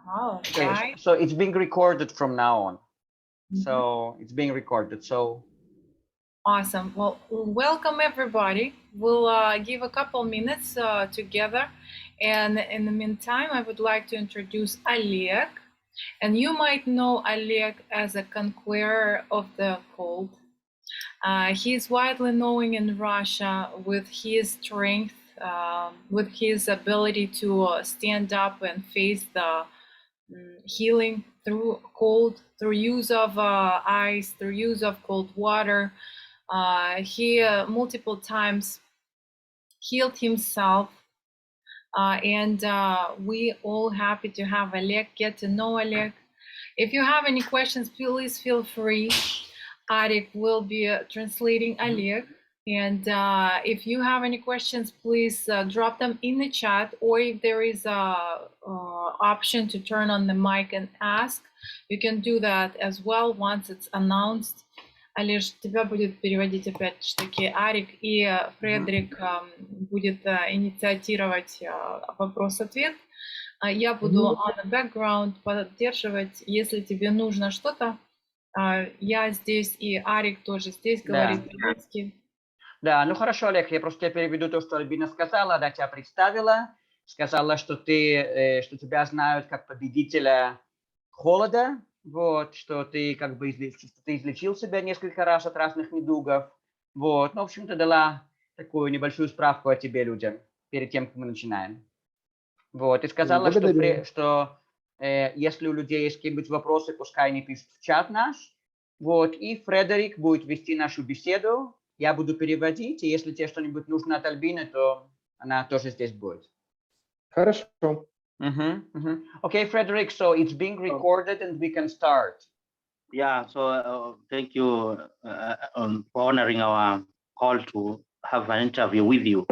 Oh, Okay, right. so it's being recorded from now on. So it's being recorded. So Awesome. Well, welcome everybody. We'll give a couple minutes together. And in the meantime, I would like to introduce Oleg. And you might know Oleg as a conqueror of the cold. He's widely known in Russia with his strength, with his ability to stand up and face the healing through cold, through use of ice, through use of cold water. He multiple times healed himself, and we all happy to have Oleg, get to know Oleg. If you have any questions, please feel free. Arik will be translating Oleg. And if you have any questions, please drop them in the chat, or if there is a option to turn on the mic and ask, you can do that as well once it's announced. Олеж, тебя будет переводить опять-таки Арик, и Фредерик будет инициатировать вопрос-ответ. Я буду on the background поддерживать, если тебе нужно что-то. Я здесь, и Арик тоже здесь, говорит по-русски. Да, ну хорошо, Олег, я просто переведу то, что Альбина сказала, она тебя представила, сказала, что что тебя знают как победителя холода, вот, что ты как бы излечил себя несколько раз от разных недугов, вот, ну, в общем-то, дала такую небольшую справку о тебе людям перед тем, как мы начинаем. Вот, и сказала, что если у людей есть какие-нибудь вопросы, пускай они пишут в чат наш, вот, и Фредерик будет вести нашу беседу, я буду переводить, и если тебе что-нибудь нужно от Альбины, то она тоже здесь будет. Хорошо. Okay, Frederick, so it's being recorded and we can start. Yeah, so thank you for honoring our call to have an interview with you.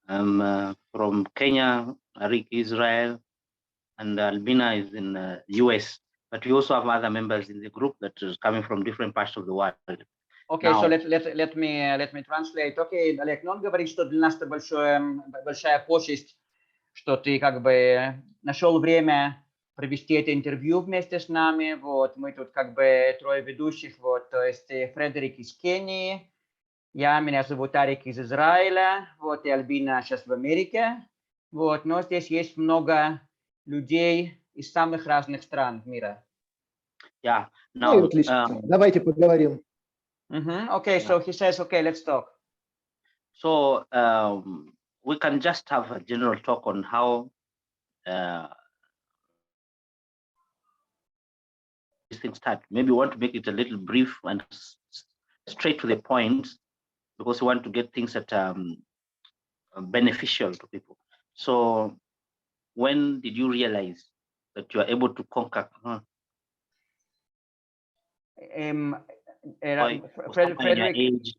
I'm from Kenya, Arik, Israel, and Albina is in the US. But we also have other members in the group that is coming from different parts of the world. Okay, so let me translate. Okay, Олег, но он говорит, что для нас это большая почесть, что ты как бы нашел время провести это интервью вместе с нами. Вот, мы тут как бы трое ведущих, вот, то есть Фредерик из Кении, меня зовут Арик из Израиля, вот, и Альбина сейчас в Америке. Вот, но здесь есть много людей из самых разных стран мира. Yeah, now, давайте поговорим. Okay, so he says, okay, let's talk. So we can just have a general talk on how these things start. Maybe we want to make it a little brief and straight to the point, because we want to get things that are beneficial to people. So when did you realize that you are able to conquer? Frederick, age.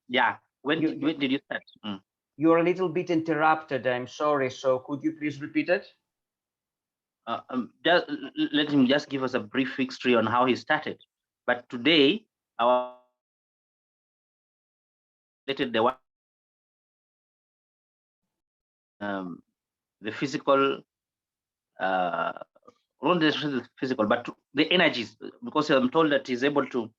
Yeah, when did you start? You're a little bit interrupted, I'm sorry, so could you please repeat it? Let him just give us a brief history on how he started. But today, the physical, not the physical, but the energies, because I'm told that he's able to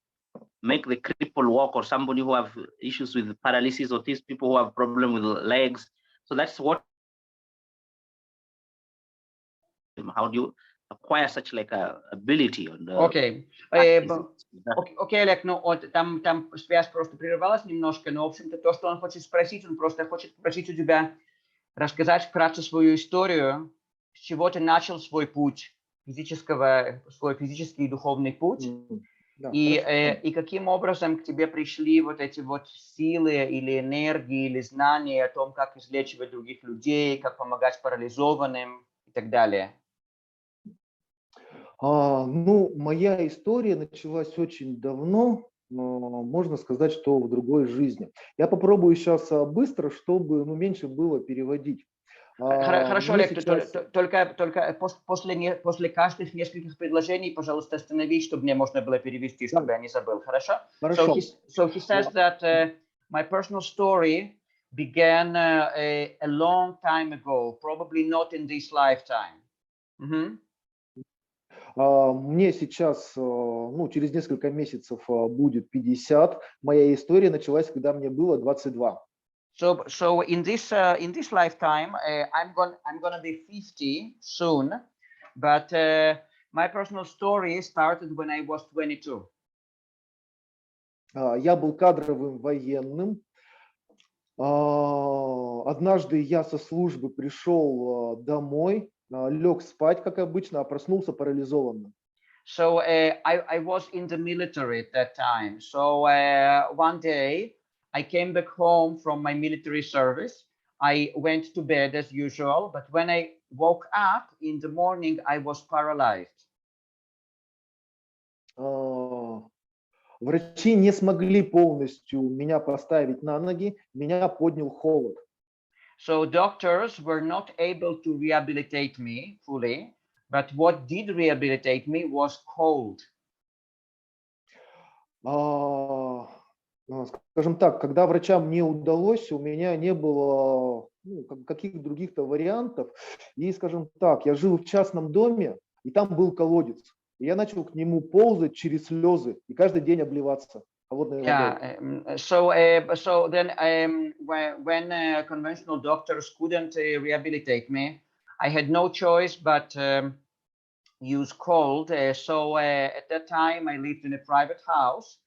make the cripple walk, or somebody who have issues with paralysis, or these people who have problem with legs. So that's what. How do you acquire such like a ability on the? Okay. Окей, Олег, ну вот там связь просто прервалась немножко, но в общем-то то, что он хочет спросить, он просто хочет попросить у тебя рассказать вкратце свою историю, с чего ты начал свой путь свой физический и духовный путь, и каким образом к тебе пришли вот эти вот силы или энергии, или знания о том, как излечивать других людей, как помогать парализованным и так далее. Ну, моя история началась очень давно, можно сказать, что в другой жизни. Я попробую сейчас быстро, чтобы меньше было переводить. Хорошо, Олег, сейчас... только после каждых нескольких предложений, пожалуйста, остановись, чтобы мне можно было перевести, чтобы я не забыл. Хорошо? So he says that my personal story began a long time ago, probably not in this lifetime. Мне сейчас, ну, через несколько месяцев будет 50. Моя история началась, когда мне было 22. So in this lifetime, I'm gonna be 50 soon, but my personal story started when I was 22. Я был кадровым военным. Однажды я со службы пришел домой, лег спать, как обычно, а проснулся парализованным. So I was in the military at that time. So one day I came back home from my military service. I went to bed as usual, but when I woke up in the morning, I was paralyzed. Врачи не смогли полностью меня поставить на ноги, меня поднял холод. So doctors were not able to rehabilitate me fully, but what did rehabilitate me was cold. Скажем так, когда врачам не удалось, у меня не было каких-то других-то вариантов. И, скажем так, я жил в частном доме, и там был колодец. И я начал к нему ползать через слезы и каждый день обливаться холодной водой. Yeah. So then when conventional doctors couldn't rehabilitate me, I had no choice but use cold. So at that time, I lived in a private house,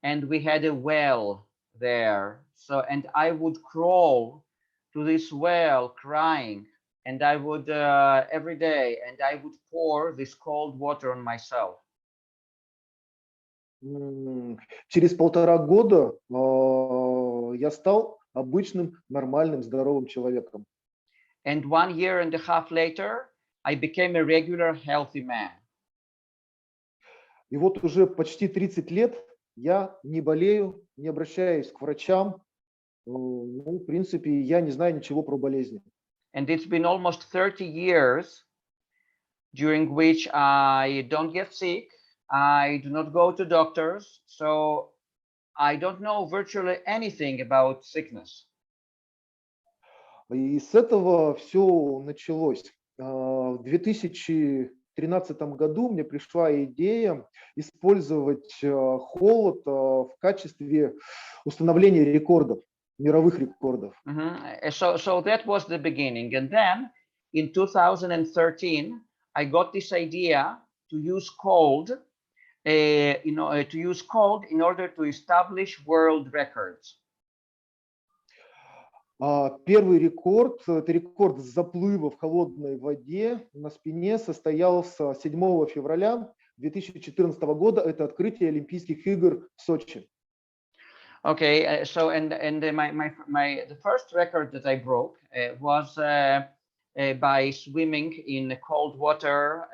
and we had a well there. So and I would crawl to this well crying, and I would every day, and I would pour this cold water on myself. Через 1,5 года я стал обычным, нормальным, здоровым человеком. And 1.5 years later, I became a regular healthy man. И вот уже почти 30 лет я не болею, не обращаюсь к врачам. Ну, в принципе, я не знаю ничего про болезни. And it's been almost 30 years during which I don't get sick. I do not go to doctors. So I don't know virtually anything about sickness. И с этого все началось. В 2013 году мне пришла идея использовать холод в качестве установления рекордов, мировых рекордов. So that was the beginning. And then in 2013, I got this idea to use cold, to use cold in order to establish world records. Первый рекорд, это рекорд заплыва в холодной воде на спине, состоялся 7 февраля 2014 года. Это открытие Олимпийских игр в Сочи. Okay, so the first record that I broke was by swimming in cold water,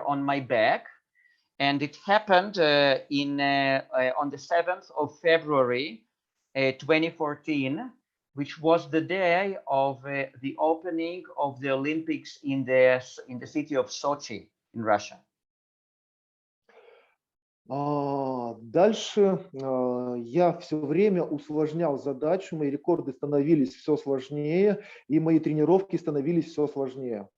on my back, and it happened on the 7th of February 2014, which was the day of the opening of the Olympics in the city of Sochi in Russia. Дальше я все время усложнял задачу, мои рекорды становились все сложнее, и мои тренировки становились все сложнее.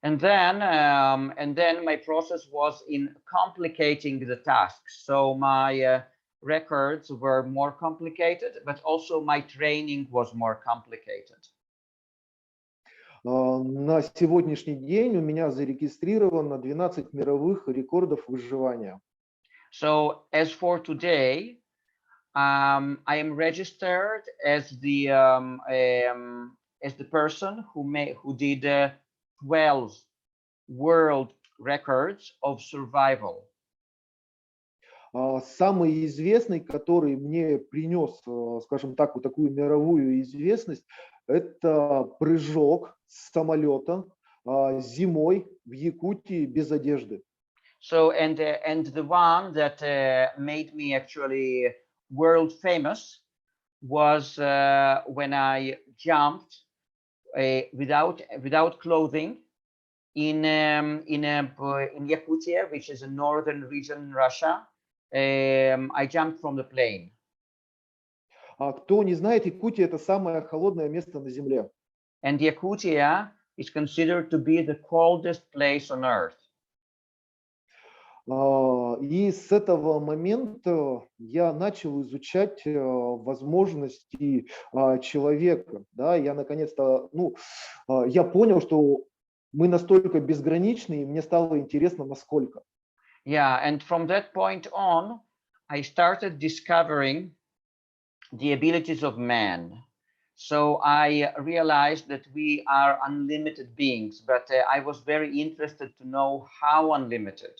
And then my process was in complicating the tasks. So my records were more complicated, but also my training was more complicated. На сегодняшний день у меня зарегистрировано 12 мировых рекордов выживания. So as for today, I am registered as the person who did 12 world records of survival. Самый известный, который мне принес, скажем так, вот такую мировую известность, это прыжок с самолета зимой в Якутии без одежды. So and the one that made me actually world famous was when I jumped without clothing in Yakutia, which is a northern region in Russia. I jumped from the plane. Кто не знает, Якутия – это самое холодное место на Земле. And Yakutia is considered to be the coldest place on earth. И с этого момента я начал изучать возможности человека. Да, я наконец-то, я понял, что мы настолько безграничны, и мне стало интересно, насколько. Yeah, and from that point on, I started discovering the abilities of man. So I realized that we are unlimited beings, but I was very interested to know how unlimited.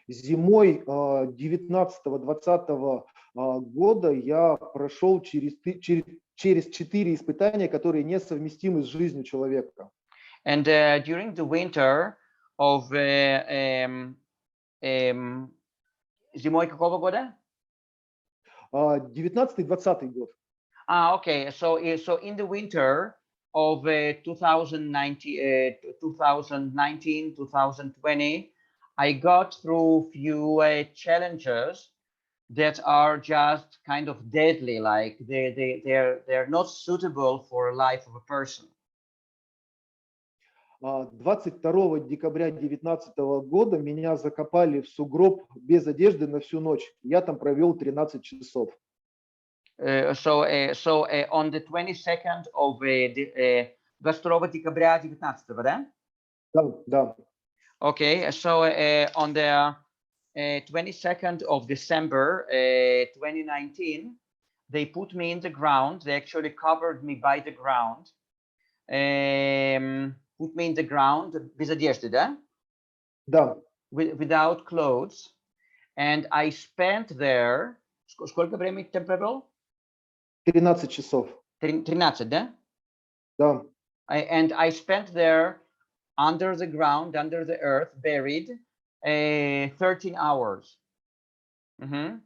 Зимой 19-20 года я прошел через 4 испытания, которые несовместимы с жизнью человека. And during the winter of зимой какого года? 19-20 год. Okay. So in the winter of 2019, 2020, I got through few challenges that are just kind of deadly, like they're not suitable for a life of a person. 22 декабря 2019 года меня закопали в сугроб без одежды на всю ночь. Я там провел 13 часов. So on the 22nd of 22 декабря 19, да? Да. Okay, so on the 22nd of December 2019, they put me in the ground. They actually covered me by the ground. Put me in the ground без одежды, да? Да. Without clothes. And I spent there, сколько времени ты провел? 13 часов. 13, да? Да. And I spent there under the ground, under the earth, buried 13 hours. 19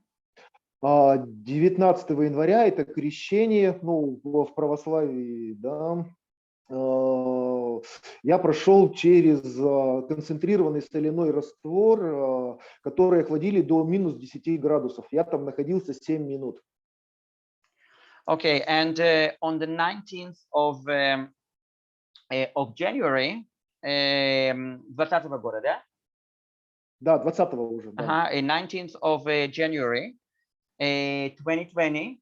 января это крещение, в православии, да. Я прошел через концентрированный соляной раствор, который охладили до минус 10 градусов. Я там находился 7 минут. Okay, and on the 19th of January, 20 года, да? Да, 20-го уже. Да. 19th of January 2020,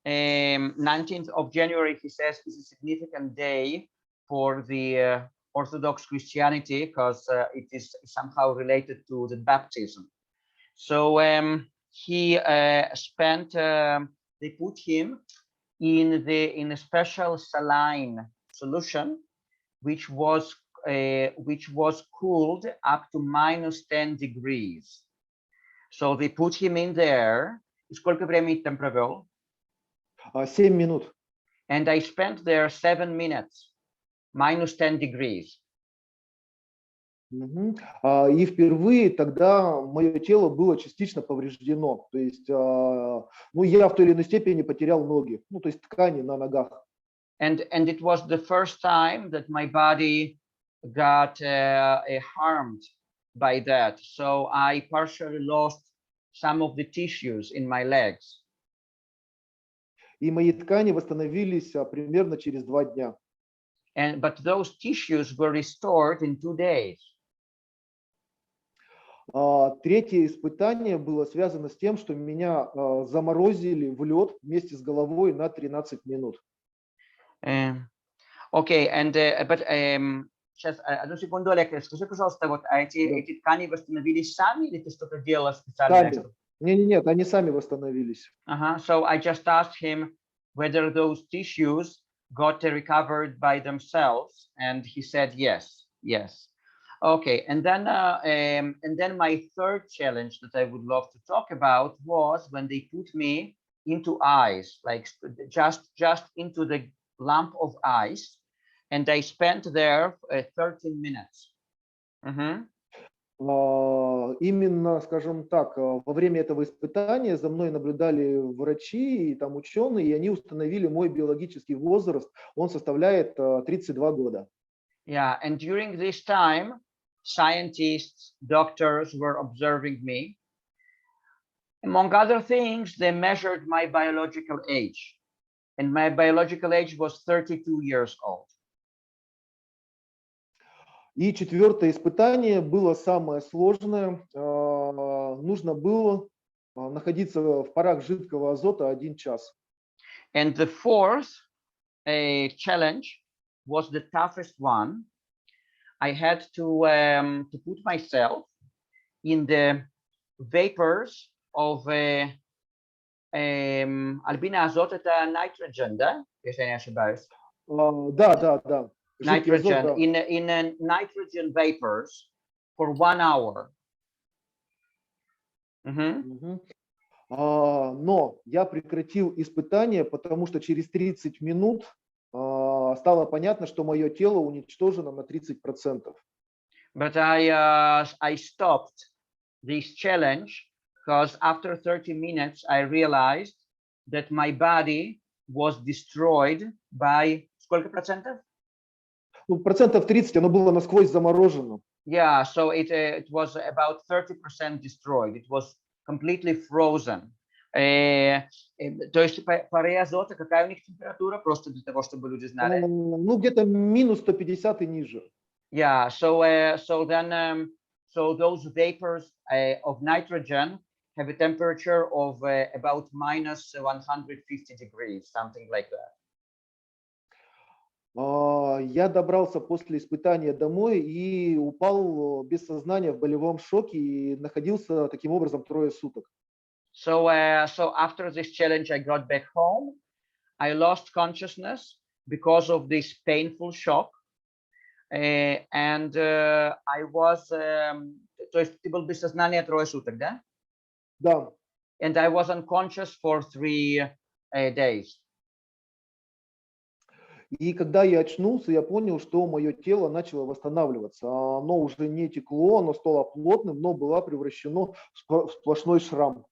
19th of January, he says, is a significant day for the Orthodox Christianity because it is somehow related to the baptism. So he spent, they put him in a special saline solution, which was cooled up to minus 10 degrees. So they put him in there. Сколько времени там провел? 7 минут. And I spent there 7 minutes, minus 10 degrees. И впервые тогда мое тело было частично повреждено. То есть, я в той или иной степени потерял ноги, то есть ткани на ногах. And it was the first time that my body got harmed by that. So I partially lost some of the tissues in my legs. И мои ткани восстановились примерно через 2 дня. But those tissues were restored in 2 days. Третье испытание было связано с тем, что меня заморозили в лед вместе с головой на 13 минут. Okay, but сейчас одну секунду, Олег, скажи, пожалуйста, вот эти ткани восстановились сами или ты что-то делала специально? Нет, они сами восстановились. So I just asked him whether those tissues got recovered by themselves, and he said yes. Okay, and then my third challenge that I would love to talk about was when they put me into ice, like just into the lump of ice, and I spent there 13 minutes. Именно, скажем так, во время этого испытания за мной наблюдали врачи и там ученые, и они установили мой биологический возраст. Он составляет 32 года. Yeah, and during this time, scientists, doctors were observing me. Among other things, they measured my biological age. and my biological age was 32 years old. И четвертое испытание было самое сложное. Нужно было находиться в парах жидкого азота 1 час. And the fourth challenge was the toughest one. I had to put myself in the vapors of альбина азот это nitrogen, да? Если я не ошибаюсь. Да. Жидкий азот, Nitrogen да. in nitrogen vapors for 1 hour. Мгм. Но я прекратил испытание, потому что через 30 минут стало понятно, что мое тело уничтожено на 30%. But I stopped this challenge because after 30 minutes I realized that my body was destroyed by сколько процентов? Ну, процентов 30 оно было насквозь заморожено. Yeah, so it was about 30% destroyed. It was completely frozen. То есть пары азота, какая у них температура? Просто для того, чтобы люди знали. Ну, где-то минус 150 и ниже. Yeah, so those vapors of nitrogen have a temperature of about minus 150 degrees, something like that. Я добрался после испытания домой и упал без сознания в болевом шоке и находился таким образом 3 суток. So after this challenge, I got back home. I lost consciousness because of this painful shock, and I was. То есть ты был без сознания 3 суток, да? Да. And I was unconscious for 3 days. И когда я очнулся, я понял, что мое тело начало восстанавливаться. Оно уже не текло, оно стало плотным, но было превращено в сплошной шрам.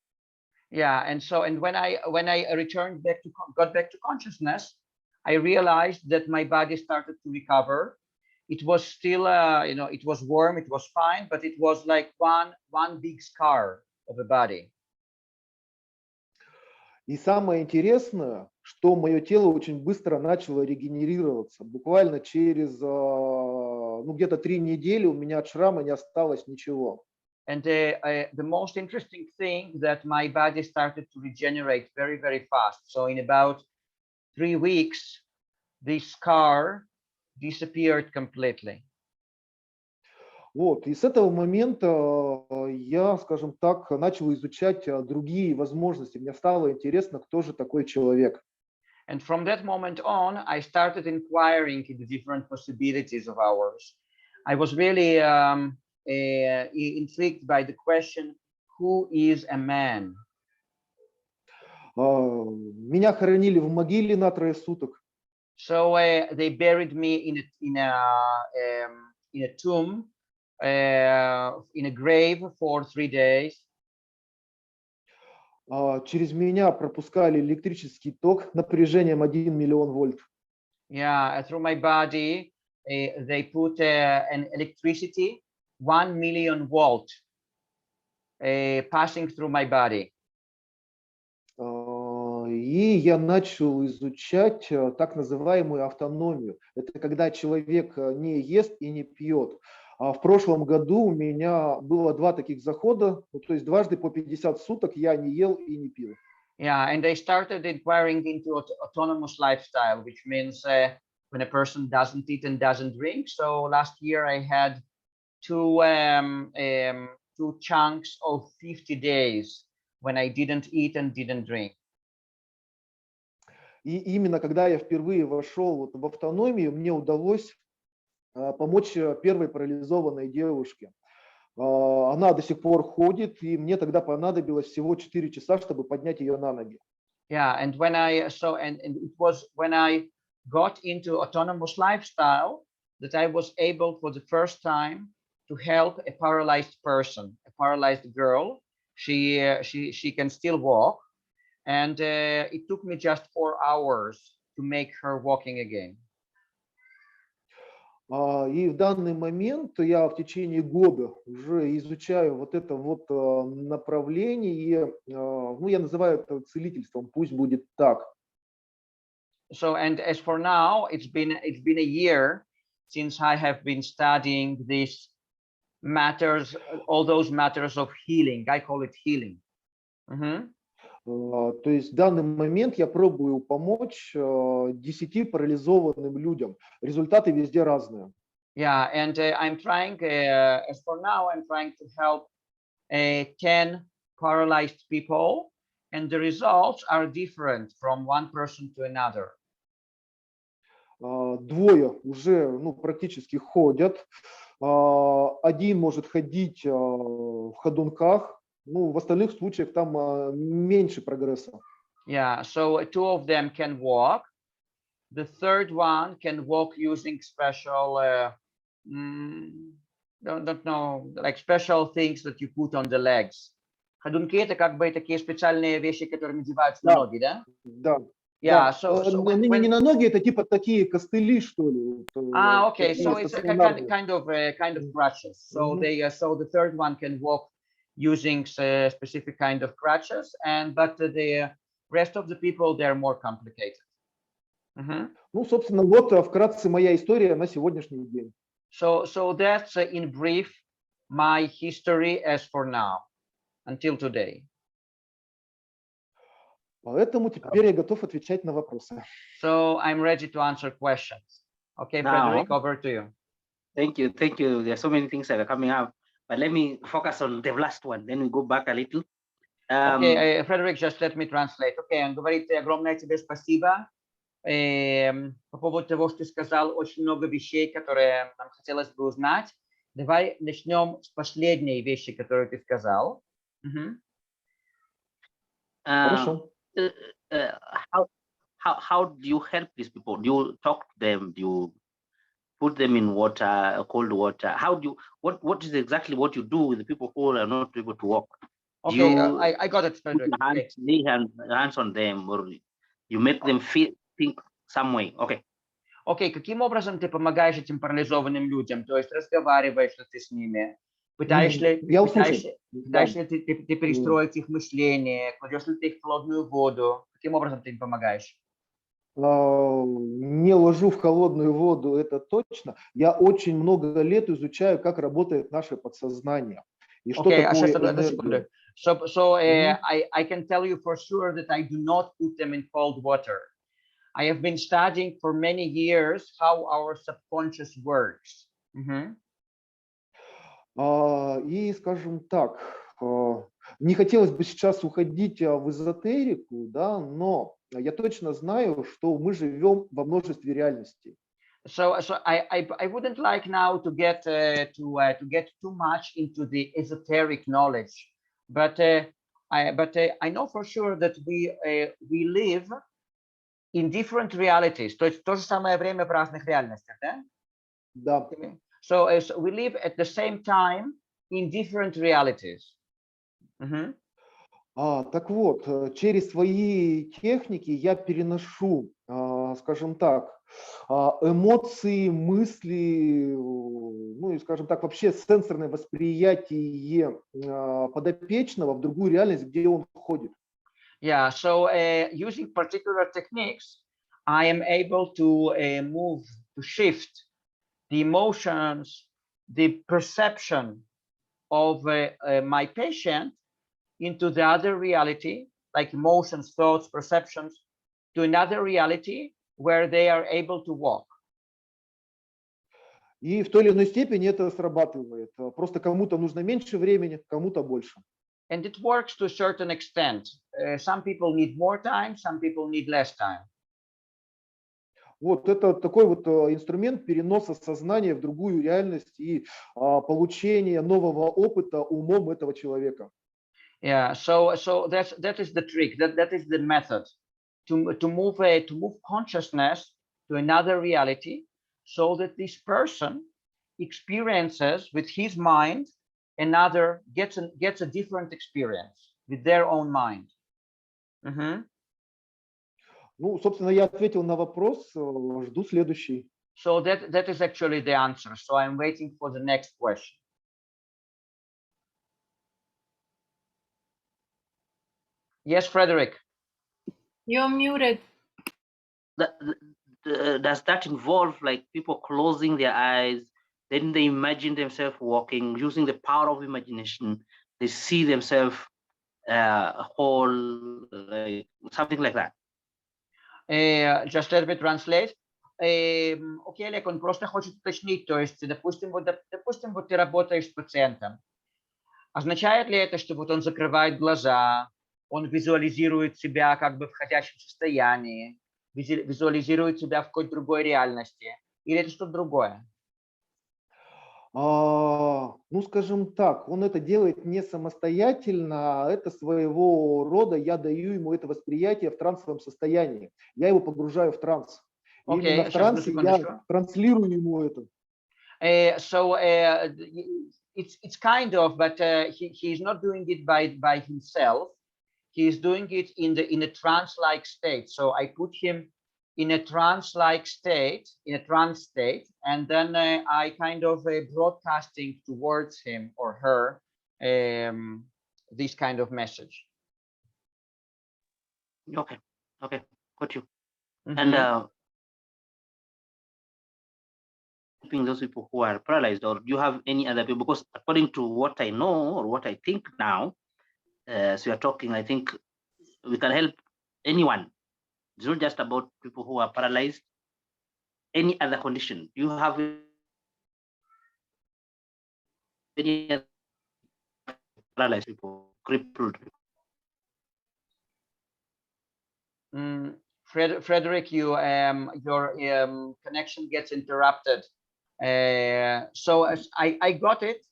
Yeah, and when I got back to consciousness, I realized that my body started to recover. It was still, it was warm, it was fine, but it was like one big scar of the body. И самое интересное, что мое тело очень быстро начало регенерироваться. Буквально через где-то 3 недели у меня от шрама не осталось ничего. And the most interesting thing that my body started to regenerate very, very fast. So in about 3 weeks, this scar disappeared completely. Вот, и с этого момента я, скажем так, начал изучать другие возможности. Мне стало интересно, кто же такой человек. And from that moment on, I started inquiring into different possibilities of ours. I was really intrigued by the question, who is a man? Меня хоронили в могиле на 3 суток. So they buried me in a tomb, in a grave for 3 days. Через меня пропускали электрический ток напряжением 1 миллион вольт. Yeah, through my body, they put an electricity 1 million volt passing through my body. И я начал изучать так называемую автономию. Это когда человек не ест и не пьет. В прошлом году у меня было 2 таких захода, то есть дважды по 50 суток я не ел и не пил. Yeah, and they started inquiring into autonomous lifestyle, which means when a person doesn't eat and doesn't drink. So last year I had 2 chunks of 50 days when I didn't eat and didn't drink. И именно когда я впервые вошел в автономию, мне удалось помочь первой парализованной девушке. Она до сих пор ходит, и мне тогда понадобилось всего 4 часа, чтобы поднять ее на ноги. Yeah, and it was when I got into autonomous lifestyle that I was able for the first time to help a paralyzed person, a paralyzed girl. She can still walk, and it took me just 4 hours to make her walking again. И в данный момент я в течение года уже изучаю вот это вот направление, я называю это целительством, пусть будет так. So, and as for now, it's been a year since I have been studying these matters, all those matters of healing. I call it healing. То есть в данный момент я пробую помочь 10 парализованным людям. Результаты везде разные. Yeah, and I'm trying, as for now, I'm trying to help 10 paralyzed people, and the results are different from one person to another. Двое уже практически ходят. Один может ходить в ходунках. В остальных случаях там меньше прогресса. Yeah, so 2 of them can walk. The third one can walk using special, don't know, like special things that you put on the legs. Ходунки это как бы такие специальные вещи, которые надеваются на ноги, да? Да. Yeah, да. so не на ноги, это типа такие костыли, что ли. Okay, so it's a kind of crutches. So so the third one can walk using specific kind of crutches, but the rest of the people, they're more complicated. Собственно, вот вкратце моя история на сегодняшний день. So that's in brief my history as for now, until today. Поэтому теперь я готов отвечать на вопросы. So I'm ready to answer questions. Okay, Frederick, over to you. Thank you. There are so many things that are coming up, but let me focus on the last one. Then we go back a little. Okay, Frederick, just let me translate. Okay, он говорит, огромное тебе спасибо. По поводу того, что ты сказал, очень много вещей, которые нам хотелось бы узнать. Давай начнем с последней вещи, которую ты сказал. Хорошо. How do you help these people? Do you talk to them? Do you put them in water, cold water? How do you, what is exactly what you do with the people who are not able to walk? Okay, I got it, Frederick. Lay hands on them, or you make them think some way. Okay. Окей, каким образом ты помогаешь этим парализованным людям? То есть разговариваешь ли ты с ними? Пытаешься ли ты перестроить их мышление? Кладешь ли ты их в холодную воду? Каким образом ты им помогаешь? Не ложу в холодную воду, это точно. Я очень много лет изучаю, как работает наше подсознание. И что такое энергия. So I can tell you for sure that I do not put them in cold water. I have been studying for many years how our subconscious works. И, скажем так, не хотелось бы сейчас уходить в эзотерику, да, но я точно знаю, что мы живем во множестве реальностей. So I wouldn't like now to get too much into the esoteric knowledge, but I know for sure that we live in different realities. То есть в то же самое время в разных реальностях, да? Да. So we live at the same time in different realities. Так вот, через свои техники я переношу, скажем так, эмоции, мысли, и, скажем так, вообще сенсорное восприятие подопечного в другую реальность, где он ходит. Yeah, so using particular techniques, I am able to shift the emotions, the perception of my patient into the other reality, like emotions, thoughts, perceptions, to another reality where they are able to walk. И в той или иной степени это срабатывает. Просто кому-то нужно меньше времени, кому-то больше. And it works to a certain extent. Some people need more time, some people need less time. Вот это такой вот инструмент переноса сознания в другую реальность и получения нового опыта умом этого человека. Yeah, so that is the trick. That is the method to move consciousness to another reality, so that this person experiences with his mind gets a different experience with their own mind. Ну, собственно, я ответил на вопрос, жду следующий. So that is actually the answer. So I'm waiting for the next question. Yes, Frederick. You're muted. does that involve like people closing their eyes, then they imagine themselves walking using the power of imagination, they see themselves whole, like something like that? Just let me translate. Окей, Олег, он просто хочет уточнить, то есть, допустим, вот ты работаешь с пациентом. Означает ли это, что вот он закрывает глаза, он визуализирует себя как бы в ходячем состоянии, визуализирует себя в какой-то другой реальности, или это что-то другое? Ну, скажем так, он это делает не самостоятельно, это своего рода, я даю ему это восприятие в трансовом состоянии. Я его погружаю в транс. И именно в Сейчас, одну трансе секундочку. я транслирую ему это. So it's kind of, but he's not doing it by himself. He's doing it in a trance-like state. So I put him in a trance-like state, in a trance state, and then I kind of broadcasting towards him or her this kind of message. Okay, got you. Mm-hmm. And helping those people who are paralyzed, or do you have any other people? Because according to what I know or what I think now, as we are talking, I think we can help anyone. It's not just about people who are paralyzed, any other condition. Do you have any other paralyzed people, crippled people? Frederick, your connection gets interrupted. So I got it,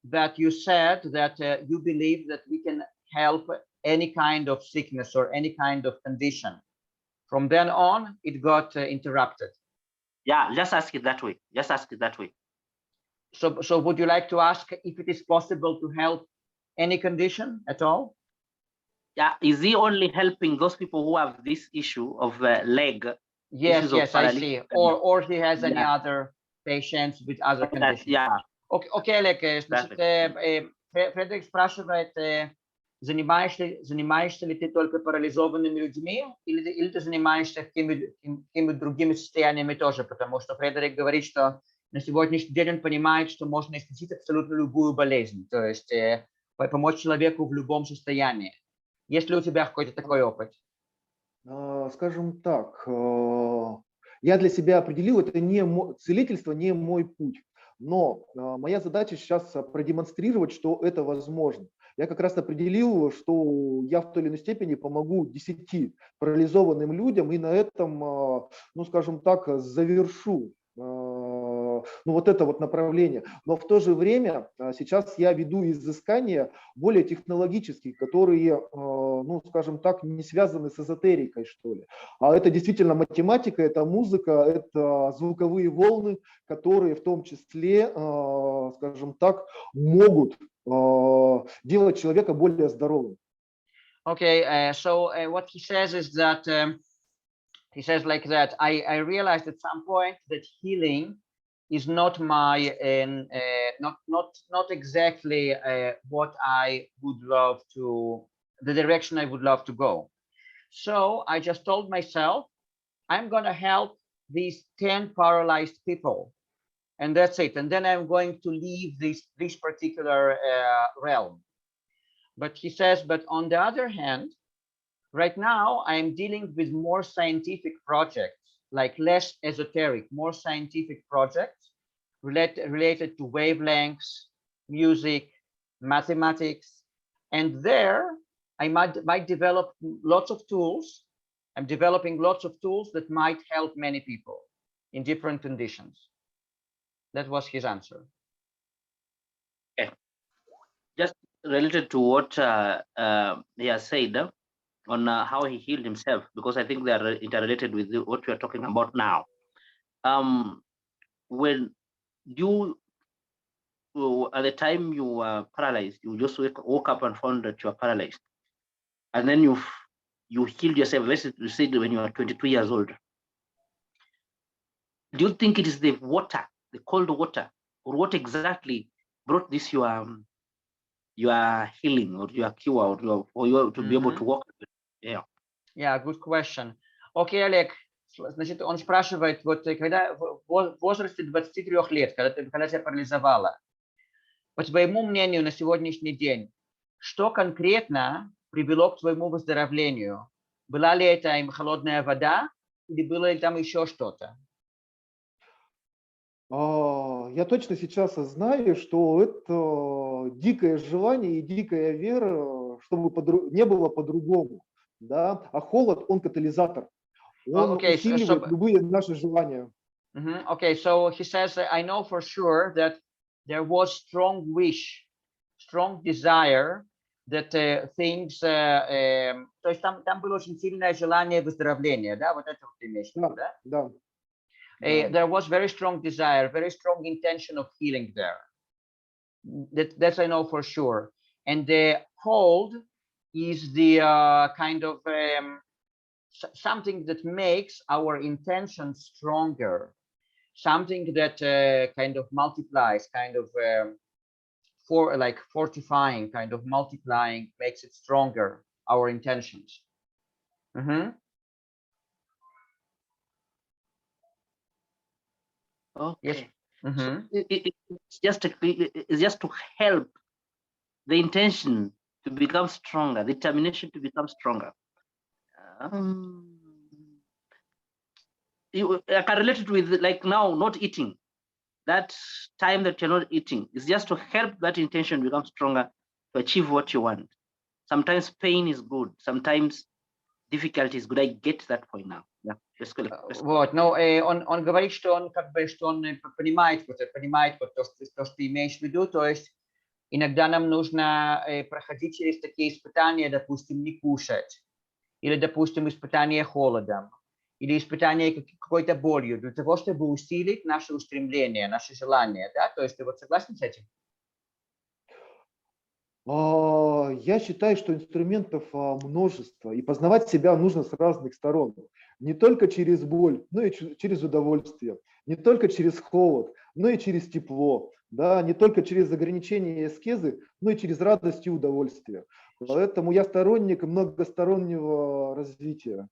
that you said that you believe that we can help any kind of sickness or any kind of condition. From then on, it got interrupted. Yeah, just ask it that way. Just ask it that way. So would you like to ask if it is possible to help any condition at all? Yeah, is he only helping those people who have this issue of leg? Yes, I see. Or he has any other patients with other conditions. Yeah. Окей, Олег, значит, Фредерик спрашивает, занимаешься ли ты только парализованными людьми, или ты занимаешься какими-то другими состояниями тоже, потому что Фредерик говорит, что на сегодняшний день он понимает, что можно исцелить абсолютно любую болезнь, то есть помочь человеку в любом состоянии. Есть ли у тебя какой-то такой опыт? Скажем так, я для себя определил, это целительство не мой путь. Но моя задача сейчас продемонстрировать, что это возможно. Я как раз определил, что я в той или иной степени помогу 10 парализованным людям и на этом, ну скажем так, завершу вот это вот направление. Но в то же время сейчас я веду изыскания более технологические, которые, ну скажем так, не связаны с эзотерикой, что ли. А это действительно математика, это музыка, это звуковые волны, которые в том числе, скажем так, могут делать человека более здоровым. Okay, so what he says is that he says like that. I realized at some point that healing is not my not exactly what I would love to, the direction I would love to go. So I just told myself, I'm going to help these 10 paralyzed people, and that's it. And then I'm going to leave this particular realm. But he says, but on the other hand, right now I'm dealing with more scientific projects, like less esoteric, more scientific projects related to wavelengths, music, mathematics. And there I might develop lots of tools. I'm developing lots of tools that might help many people in different conditions. That was his answer. Okay. Just related to what he has said on how he healed himself, because I think they are interrelated with what we are talking about now. When you, at the time you were paralyzed, you just woke up and found that you are paralyzed, and then you healed yourself. You said when you were 22 years old. Do you think it is the water, the cold water, or what exactly brought this your healing or your cure or you to be able to walk? Yeah, good question. Okay, Oleg, значит, он спрашивает, вот когда в возрасте 23 лет, когда тебя парализовало, по твоему мнению на сегодняшний день, что конкретно привело к твоему выздоровлению? Была ли это им холодная вода или было ли там еще что-то? Я точно сейчас знаю, что это дикое желание и дикая вера, чтобы не было по-другому. Да? А холод, он катализатор. Он Okay, усиливает любые наши желания. Okay, so he says, I know for sure that there was strong wish, strong desire that things, то есть там было очень сильное желание выздоровления, да, вот это вот ты имеешь в виду, да? Да. There was very strong desire, very strong intention of healing there. That's I know for sure. And the cold is the kind of something that makes our intention stronger, something that kind of multiplies, kind of fortifying, kind of multiplying, makes it stronger, our intentions. Okay. Yes. So it's just to help the intention to become stronger, the determination to become stronger. I can relate it with like now not eating. That time that you're not eating is just to help that intention become stronger to achieve what you want. Sometimes pain is good. Sometimes difficulty is good. I get that point now. Yeah. Вот, но он говорит, что он как бы, что он понимает вот то, что ты имеешь в виду, то есть иногда нам нужно проходить через такие испытания, допустим, не кушать, или, допустим, испытание холодом, или испытание какой-то болью, для того, чтобы усилить наше устремление, наше желание, да, то есть ты вот согласен с этим? Я считаю, что инструментов множество, и познавать себя нужно с разных сторон. Не только через боль, но и через удовольствие. Не только через холод, но и через тепло. Да? Не только через ограничения и аскезы, но и через радость и удовольствие. Поэтому я сторонник многостороннего развития.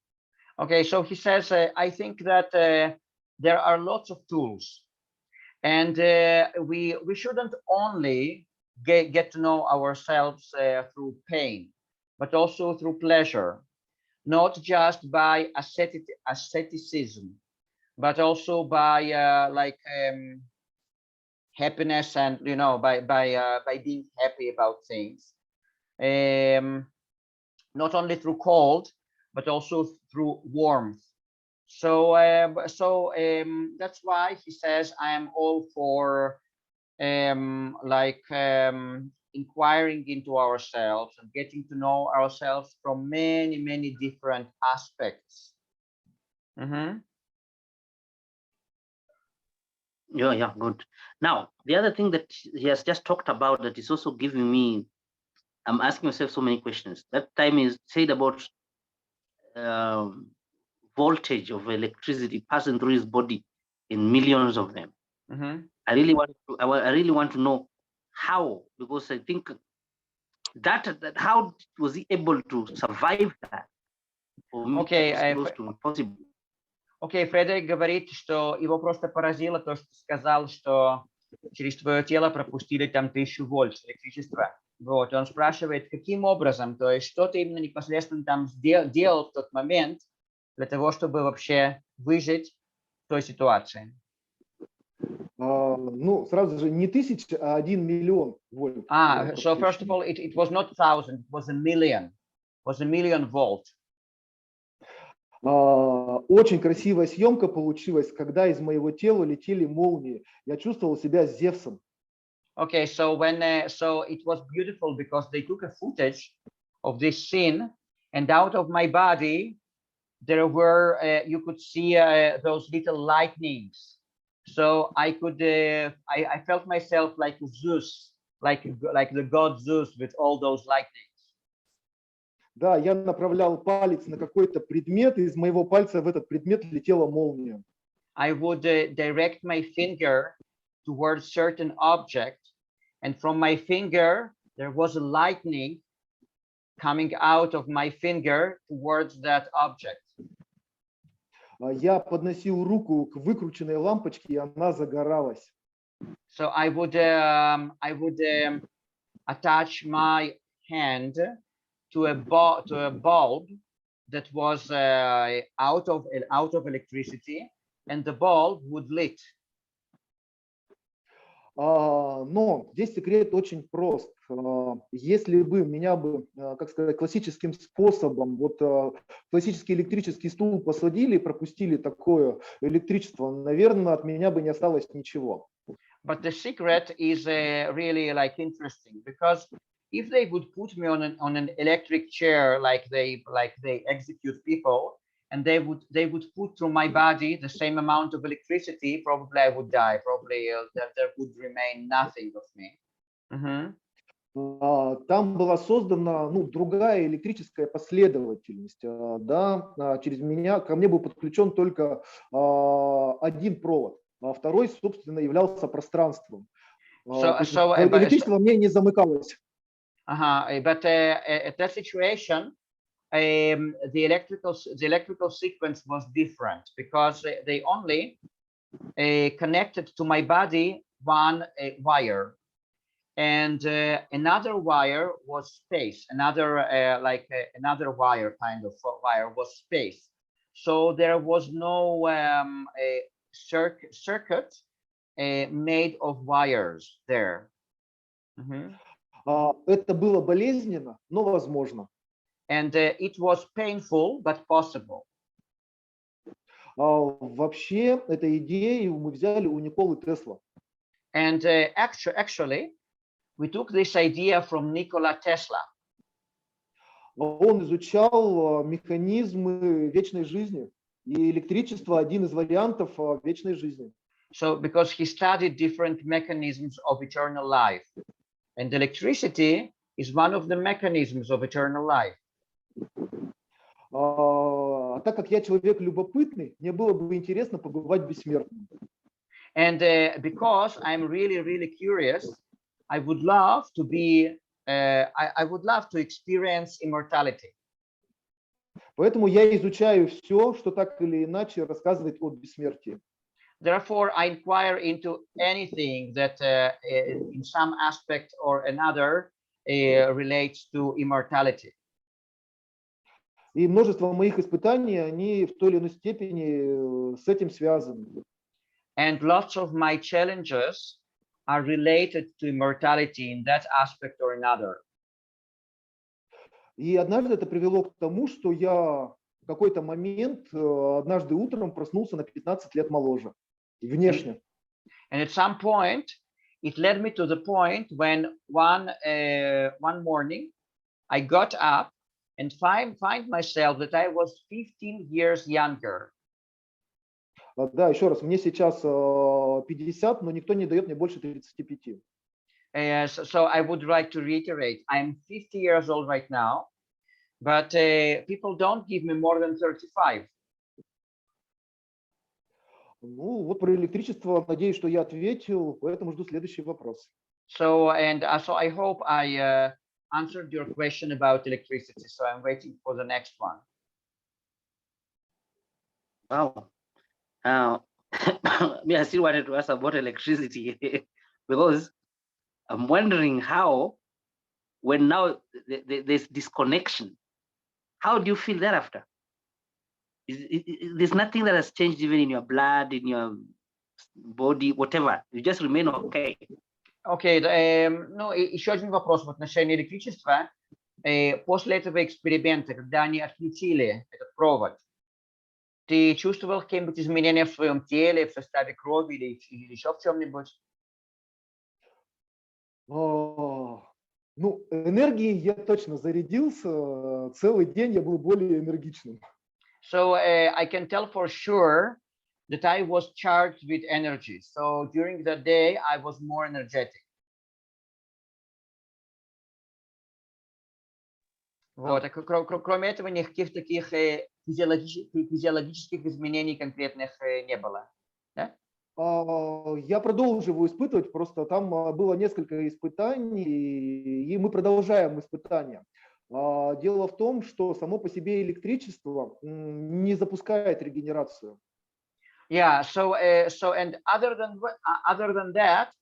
Okay, so he says, I think that there are lots of tools, and we shouldn't only get to know ourselves through pain, but also through pleasure, not just by asceticism, but also by happiness, and by being happy about things, not only through cold, but also through warmth. So that's why he says I am all for inquiring into ourselves and getting to know ourselves from many different aspects. Yeah, good. Now, the other thing that he has just talked about that is also giving me, I'm asking myself so many questions. That time is said about voltage of electricity passing through his body in millions of them. I really want to know how, because I think that how was he able to survive that? Okay, it's close to impossible. Окей, Фредерик говорит, что его просто поразило то, что ты сказал, что через твое тело пропустили там 1000 вольт электричества. Вот, он спрашивает, каким образом, то есть что ты именно непосредственно там делал в тот момент для того, чтобы вообще выжить в той ситуации. Ну, сразу же не 1000, а 1 миллион вольт. So first of all, it was not 1000, it was a million. It was a million volt. Очень красивая съемка получилась, когда из моего тела летели молнии. Я чувствовал себя Зевсом. Okay, so so it was beautiful because they took a footage of this scene, and out of my body there were you could see those little lightnings. So I could I felt myself like Zeus, like the god Zeus with all those lightnings. Да, я направлял палец на какой-то предмет, и из моего пальца в этот предмет летела молния. I would direct my finger towards certain object, and from my finger there was a lightning coming out of my finger towards that object. Я подносил руку к выкрученной лампочке, и она загоралась. So I would attach my hand to a bulb that was out of electricity, and the bulb would lit. Но здесь секрет очень прост. Если бы меня бы, как сказать, классическим способом, вот классический электрический стул посадили и пропустили такое электричество, наверное, от меня бы не осталось ничего. But the secret is really like interesting, because if they would put me on an electric chair like they execute people, and they would put through my body the same amount of electricity, probably I would die. Probably there would remain nothing of me. Там была создана другая электрическая последовательность. Да, через меня ко мне был подключен только один провод, а второй, собственно, являлся пространством. Электричество во мне не замыкалось. But at that situation, the electrical sequence was different, because they only connected to my body one wire, and another wire was space. Another another wire, kind of wire, was space. So there was no circuit made of wires there. Это было болезненно, но возможно. And it was painful, but possible. Вообще, эта идея мы взяли у Николы Тесла. And actually, we took this idea from Nikola Tesla. Он изучал механизмы вечной жизни, и электричество один из вариантов вечной жизни. So, because he studied different mechanisms of eternal life, and electricity is one of the mechanisms of eternal life. Так как я человек любопытный, мне было бы интересно побывать бессмертным. And because I'm really, really curious, I would love to be, I would love to experience immortality. Поэтому я изучаю все, что так или иначе рассказывает о бессмертии. Therefore, I inquire into anything that in some aspect or another relates to immortality. И множество моих испытаний, они в той или иной степени с этим связаны. And lots of my challenges are related to immortality in that aspect or another. И однажды это привело к тому, что я в какой-то момент однажды утром проснулся на 15 лет моложе, внешне. And at some point, it led me to the point when one morning I got up and find myself that I was 15 years younger. Да, еще раз, мне сейчас 50, но никто не дает мне больше 35. So I would like to reiterate, I'm 50 years old right now, but people don't give me more than 35. Ну, вот про электричество, надеюсь, что я ответил, поэтому жду следующий вопрос. So I hope I answered your question about electricity. So I'm waiting for the next one. Wow. I still wanted to ask about electricity because I'm wondering how, when now there's disconnection, how do you feel thereafter? There's nothing that has changed even in your blood, in your body, whatever. You just remain okay. Окей, ну еще один вопрос в отношении электричества. После этого эксперимента, когда они отключили этот провод, ты чувствовал какие-нибудь изменения в своем теле, в составе крови или еще в чем-нибудь? Ну, энергией я точно зарядился. Целый день я был более энергичным. So I can tell for sure that I was charged with energy. So during the day, I was more energetic. Вот, кроме этого, никаких таких физиологических изменений конкретных не было. Да? Я продолживаю испытывать, просто там было несколько испытаний, и мы продолжаем испытания. Дело в том, что само по себе электричество не запускает регенерацию. Yeah. So and other than that,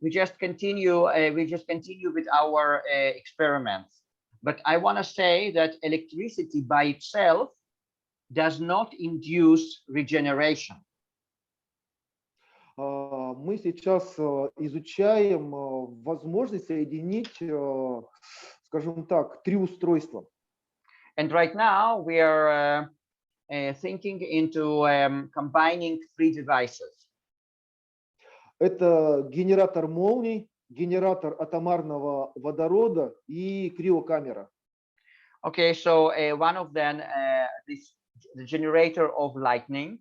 we just continue with our experiments. But I want to say that electricity by itself does not induce regeneration. Мы сейчас изучаем возможность соединить, скажем так, три устройства. And right now we are thinking into combining three devices. Это генератор молний, генератор атомарного водорода и криокамера. Okay, so one of them, the generator of lightning.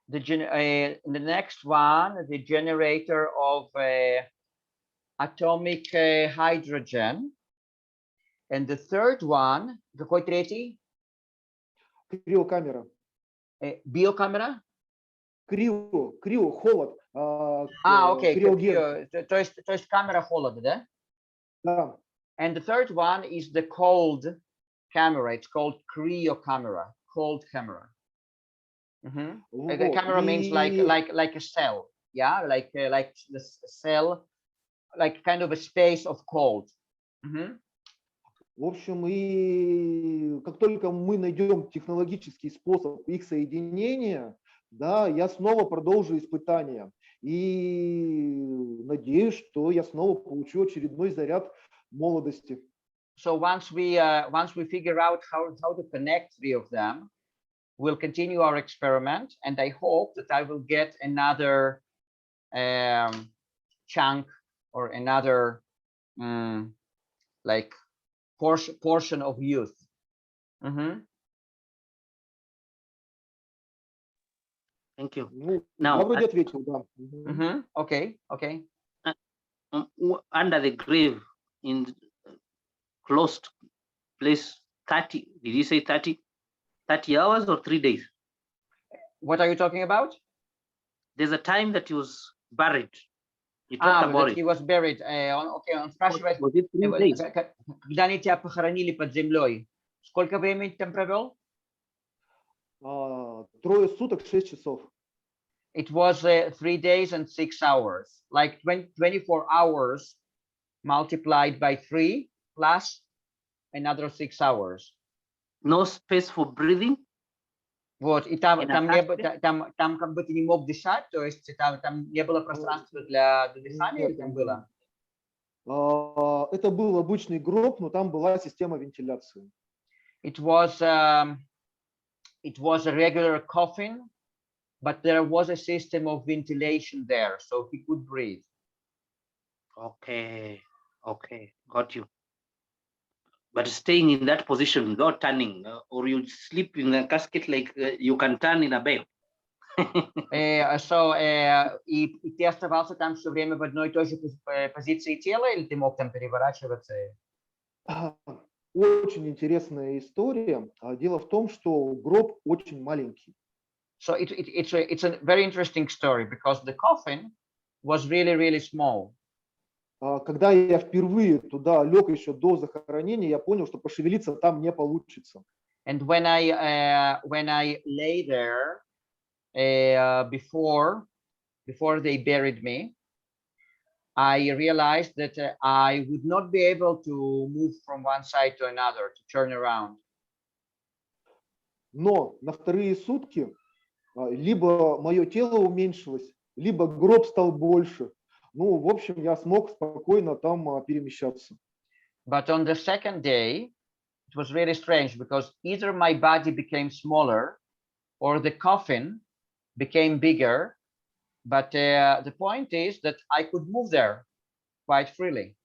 The next one, the generator of atomic hydrogen. And the third one, какой третий? Криокамера. Биокамера? Крио, холод. Окей, криоген. то есть камера холода, да? Да. And the third one is the cold camera. It's called cryocamera, cold camera. Вот. The camera means like a cell, yeah, like the cell, like kind of a space of cold. В общем, и как только мы найдем технологический способ их соединения, да, я снова продолжу испытания. И надеюсь, что я снова получу очередной заряд молодости. So once we figure out how to connect three of them, we'll continue our experiment, and I hope that I will get another chunk or another like portion of youth. Thank you. Ну, Now, я вроде ответил, да. Okay. Under the grave in closed place 30, did you say 30 hours or 3 days? What are you talking about? There's a time that he was buried. You talked about that it. he was buried. Он спрашивает, Was it 3 days? когда они тебя похоронили под землей, сколько времени ты там провел? 3 суток, 6 часов. It was 3 days and 6 hours, like 24 hours multiplied by 3 plus another 6 hours. No space for breathing? Вот, и там как бы ты не мог дышать, то есть там не было пространства для дыхания, или там было? Это был обычный гроб, но там была система вентиляции. It was a regular coffin, but there was a system of ventilation there, so he could breathe. Okay, got you. But staying in that position without turning, or you sleep in a casket like you can turn in a bed. И ты оставался там все время в одной и той же позиции тела, или ты мог там переворачиваться? Очень интересная история. Дело в том, что гроб очень маленький. So it's a very interesting story because the coffin was really small. Когда я впервые туда лег еще до захоронения, я понял, что пошевелиться там не получится. And when I lay there before they buried me, I realized that I would not be able to move from one side to another, to turn around. Но на вторые сутки либо мое тело уменьшилось, либо гроб стал больше. Ну, в общем, я смог спокойно там перемещаться. But on the second day, it was really strange because either my body became smaller or the coffin became bigger. But the point is that I could move there quite freely.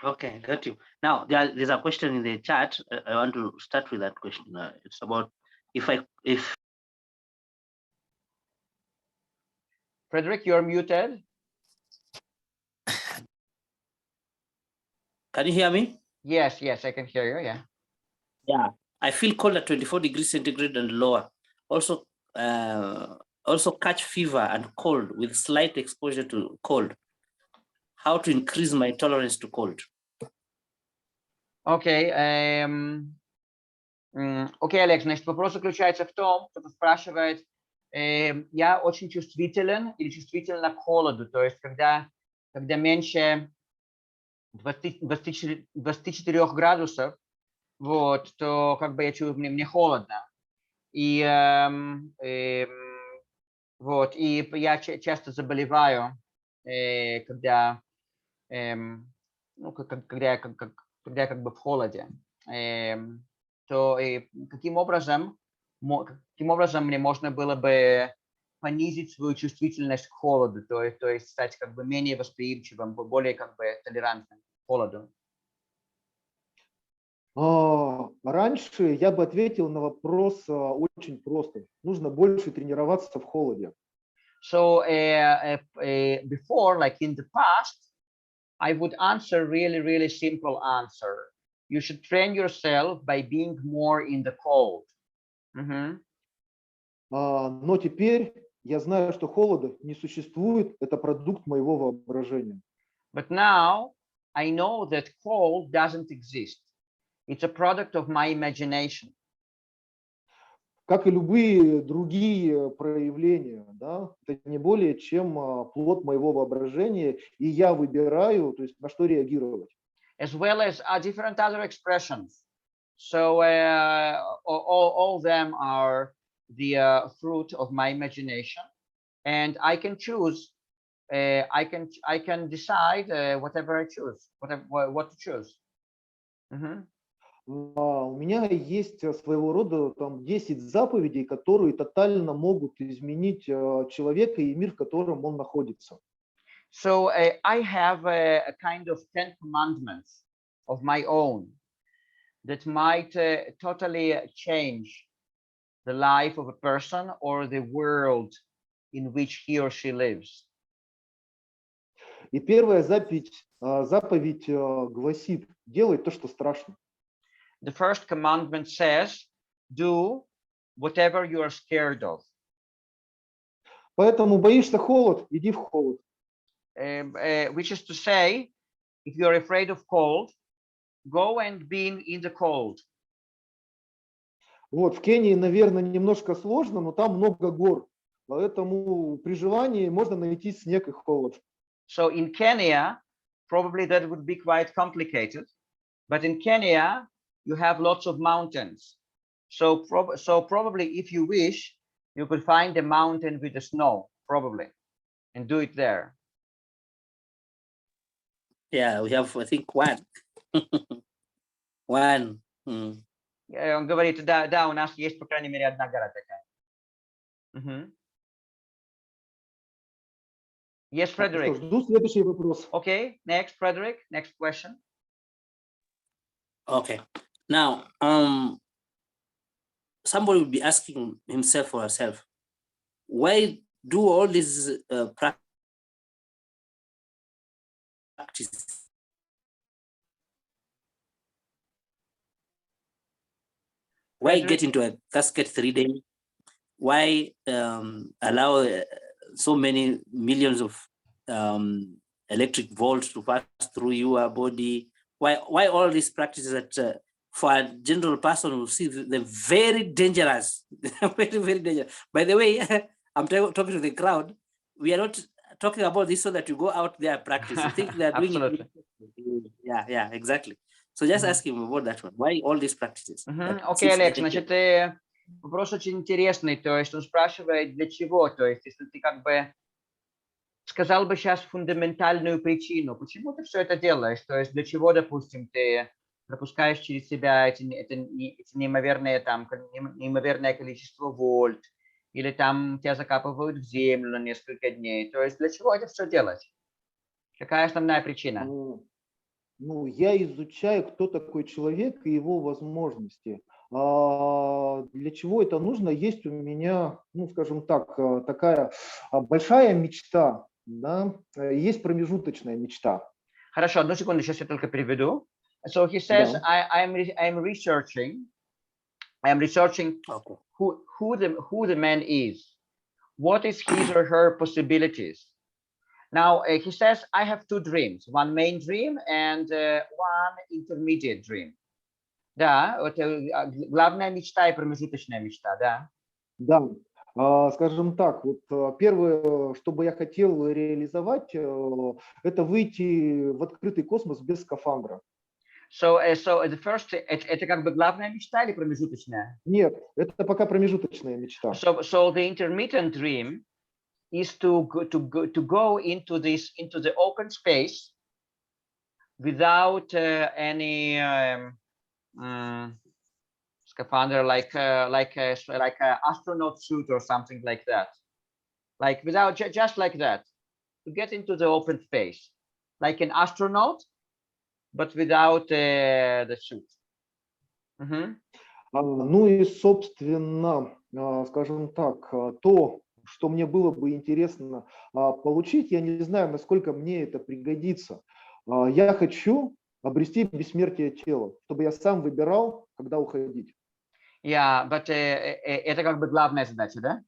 Okay, got you. Now there's a question in the chat. I want to start with that question. It's about if Frederick, you're muted. Can you hear me? Yes, I can hear you. Yeah, I feel cold at 24 degrees centigrade and lower. Also, also catch fever and cold with slight exposure to cold. How to increase my tolerance to cold? Окей, окей, Олег, значит, вопрос заключается в том, кто-то спрашивает, я очень чувствителен или чувствителен к холоду, то есть когда меньше 24 градусов, вот, то как бы я чувствую, мне холодно. И вот, и я часто заболеваю, когда ну, когда я как бы в холоде, то каким образом мне можно было бы понизить свою чувствительность к холоду, то есть стать как бы менее восприимчивым, более как бы толерантным к холоду? Раньше я бы ответил на вопрос очень просто. Нужно больше тренироваться в холоде. So before, like in the past, I would answer really simple answer. You should train yourself by being more in the cold. Но теперь я знаю, что холода не существует. Это продукт моего воображения. But now I know that cold doesn't exist. It's a product of my imagination. Как и любые другие проявления, да, это не более чем плод моего воображения, и я выбираю, то есть на что реагировать. As well as different other expressions. So all of them are the fruit of my imagination, and I can choose. I can decide whatever I choose, what to choose. У меня есть своего рода там 10 заповедей, которые тотально могут изменить человека и мир, в котором он находится. So I have a kind of 10 commandments of my own that might totally change the life of a person or the world in which he or she lives. И первая заповедь гласит: делай то, что страшно. The first commandment says, do whatever you are scared of. Поэтому боишься холод, иди в холод. Which is to say, if you're afraid of cold, go and be in the cold. Вот, в Кении, наверное, немножко сложно, но там много гор. Поэтому при желании можно найти снег и холод. So in Kenya, probably that would be quite complicated. But in Kenya, you have lots of mountains. So probably if you wish, you could find a mountain with the snow, probably, and do it there. Yeah, we have, I think, one. One. Он говорит, да, у нас есть, по крайней мере, одна гора такая. Yes, Frederick. Жду следующий вопрос. Okay, next, Frederick, next question. Okay. Now, somebody will be asking himself or herself, why do all these practices? Why get into a casket 3 days? Why allow so many millions of electric volts to pass through your body? Why all these practices that for a general person who see they're very dangerous, very dangerous. By the way, I'm talking to the crowd. We are not talking about this so that you go out there and practice. You think they're doing Absolutely. it. Yeah, exactly. So just ask him about that one. Why all these practices? Окей, Олег, значит, вопрос очень интересный. То есть он спрашивает, для чего? То есть если ты как бы сказал бы сейчас фундаментальную причину, почему ты все это делаешь? То есть для чего, допустим, ты пропускаешь через себя эти неимоверное количество вольт, или там тебя закапывают в землю на несколько дней. То есть для чего это все делать? Какая основная причина? Ну, я изучаю, кто такой человек и его возможности. Для чего это нужно? Есть у меня, ну, скажем так, такая большая мечта, да? Есть промежуточная мечта. Хорошо, одну секунду, сейчас я только переведу. So he says, Да. I'm researching Okay. who the man is, what is his or her possibilities. Now, he says, I have two dreams, one main dream and one intermediate dream. Да, вот, главная мечта и промежуточная мечта, да. Да, скажем так, вот первое, что бы я хотел реализовать, это выйти в открытый космос без скафандра. So the first, это как бы главная мечта или промежуточная? Нет, это пока промежуточная мечта. So the intermittent dream is to go into the open space without any scaphandra, like a astronaut suit or something like that, like without just like that, to get into the open space, like an astronaut, but without the suit. Ну и, собственно, скажем так, то, что мне было бы интересно получить, я не знаю, насколько мне это пригодится. Я хочу обрести бессмертие тела, чтобы я сам выбирал, когда уходить. Yeah, but это как бы главная задача, да?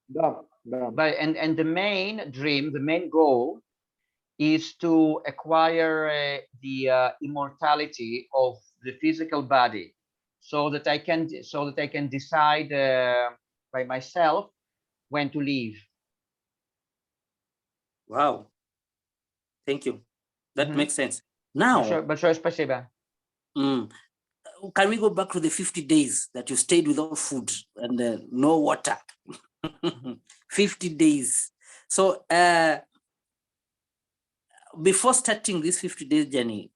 Да, да. But and the main dream, the main goal is to acquire the immortality of the physical body, so that I can decide by myself when to leave. Wow. Thank you. That makes sense. Now, Большое спасибо. Can we go back to the 50 days that you stayed without food and no water? 50 days. So before starting this 50 days journey,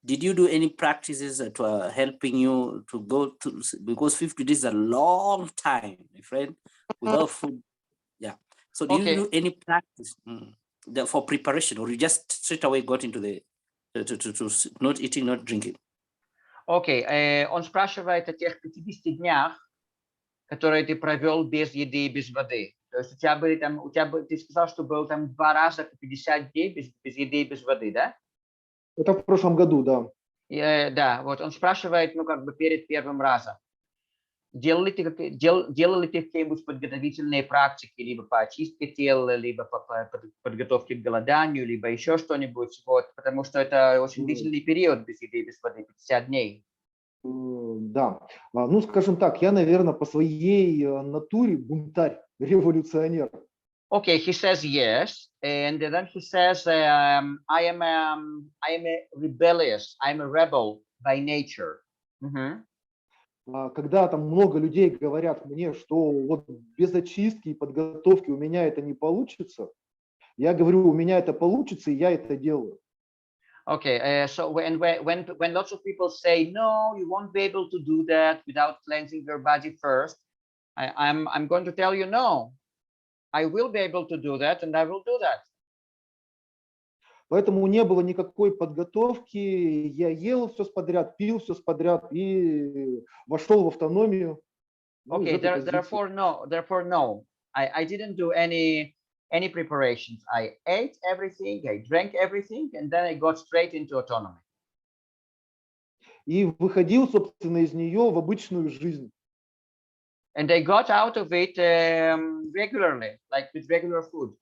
did you do any practices that were helping you to go to, because 50 days is a long time, my friend, without food? Yeah. So did you do any practice for preparation, or you just straight away got into the to not eating, not drinking? Окей, он спрашивает о тех 50 днях, которые ты провел без еды и без воды. То есть у тебя были там, ты сказал, что был там 2 раза по 50 дней без еды и без воды, да? Это в прошлом году, да. Да, вот он спрашивает, ну как бы перед первым разом. Делали ты какие-нибудь подготовительные практики, либо по очистке тела, либо по подготовке к голоданию, либо еще что-нибудь, вот, потому что это очень длительный период без еды и без воды, 50 дней. Да, ну скажем так, я, наверное, по своей натуре бунтарь, революционер. Okay, he says yes, and then he says, I am a rebellious, I'm a rebel by nature. Когда там много людей говорят мне, что вот без очистки и подготовки у меня это не получится, я говорю, у меня это получится, и я это делаю. Okay, so when lots of people say, no, you won't be able to do that without cleansing your body first, I'm going to tell you, no, I will be able to do that, and I will do that. Поэтому не было никакой подготовки, я ел все подряд, пил все подряд и вошел в автономию. Okay, therefore no, I didn't do any preparations. I ate everything, I drank everything, and then I got straight into autonomy. И выходил, собственно, из нее в обычную жизнь. And I got out of it regularly, like with regular food.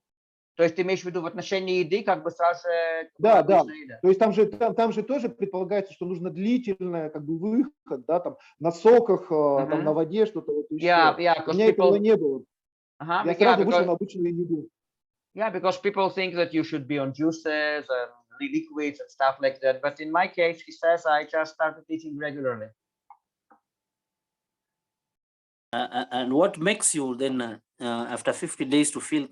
То есть ты имеешь в виду в отношении еды, как бы сразу же... Да, да. То есть там же тоже предполагается, что нужно длительное как бы выход, да, там на соках, там на воде, что-то вот еще. У меня этого не было. Я сразу вышел на обычную еду. Yeah, because people think that you should be on juices and liquids and stuff like that. But in my case, he says I just started eating regularly. And what makes you then, after 50 days, to feel,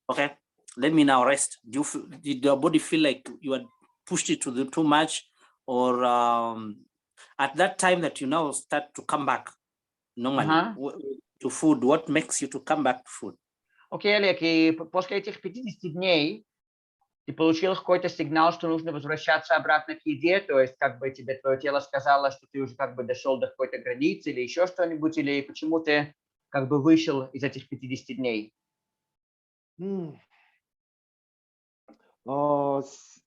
okay, let me now rest? Did your body feel like you had pushed it to too much, or at that time that you now start to come back normally to food? What makes you to come back to food? Окей, Олег, и после этих 50 дней ты получил какой-то сигнал, что нужно возвращаться обратно к еде, то есть как бы тебе твое тело сказало, что ты уже как бы дошел до какой-то границы или еще что-нибудь, или почему ты как бы вышел из этих 50 дней?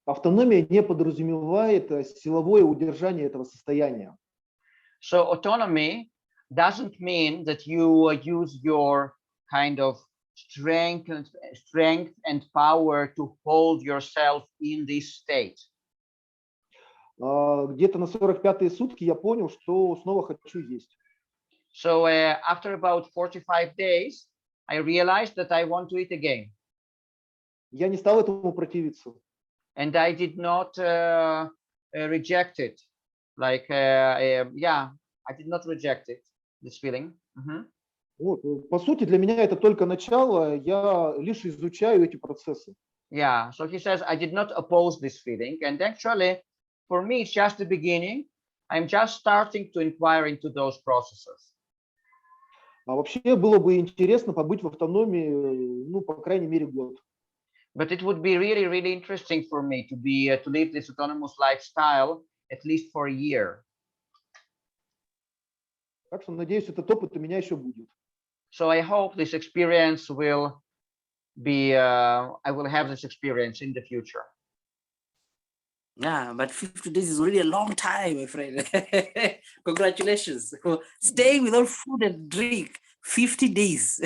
Автономия не подразумевает силовое удержание этого состояния. So autonomy doesn't mean that you use your kind of strength and power to hold yourself in this state. Где-то на 45-е сутки я понял, что снова хочу есть. So after about 45 days, I realized that I want to eat again. Я не стал этому противиться. And I did not reject it. Like, yeah, I did not reject it, this feeling. Вот. По сути, для меня это только начало, я лишь изучаю эти процессы. Yeah, so he says, I did not oppose this feeling. And actually, for me, it's just the beginning. I'm just starting to inquire into those processes. А вообще было бы интересно побыть в автономии, ну, по крайней мере, год. But it would be really, really interesting for me to live this autonomous lifestyle at least for a year. Так что, надеюсь, этот опыт у меня еще будет. So I hope this experience will be, I will have this experience in the future. Yeah, but 50 days is already a long time, my friend. Congratulations. Staying without food and drink 50 days.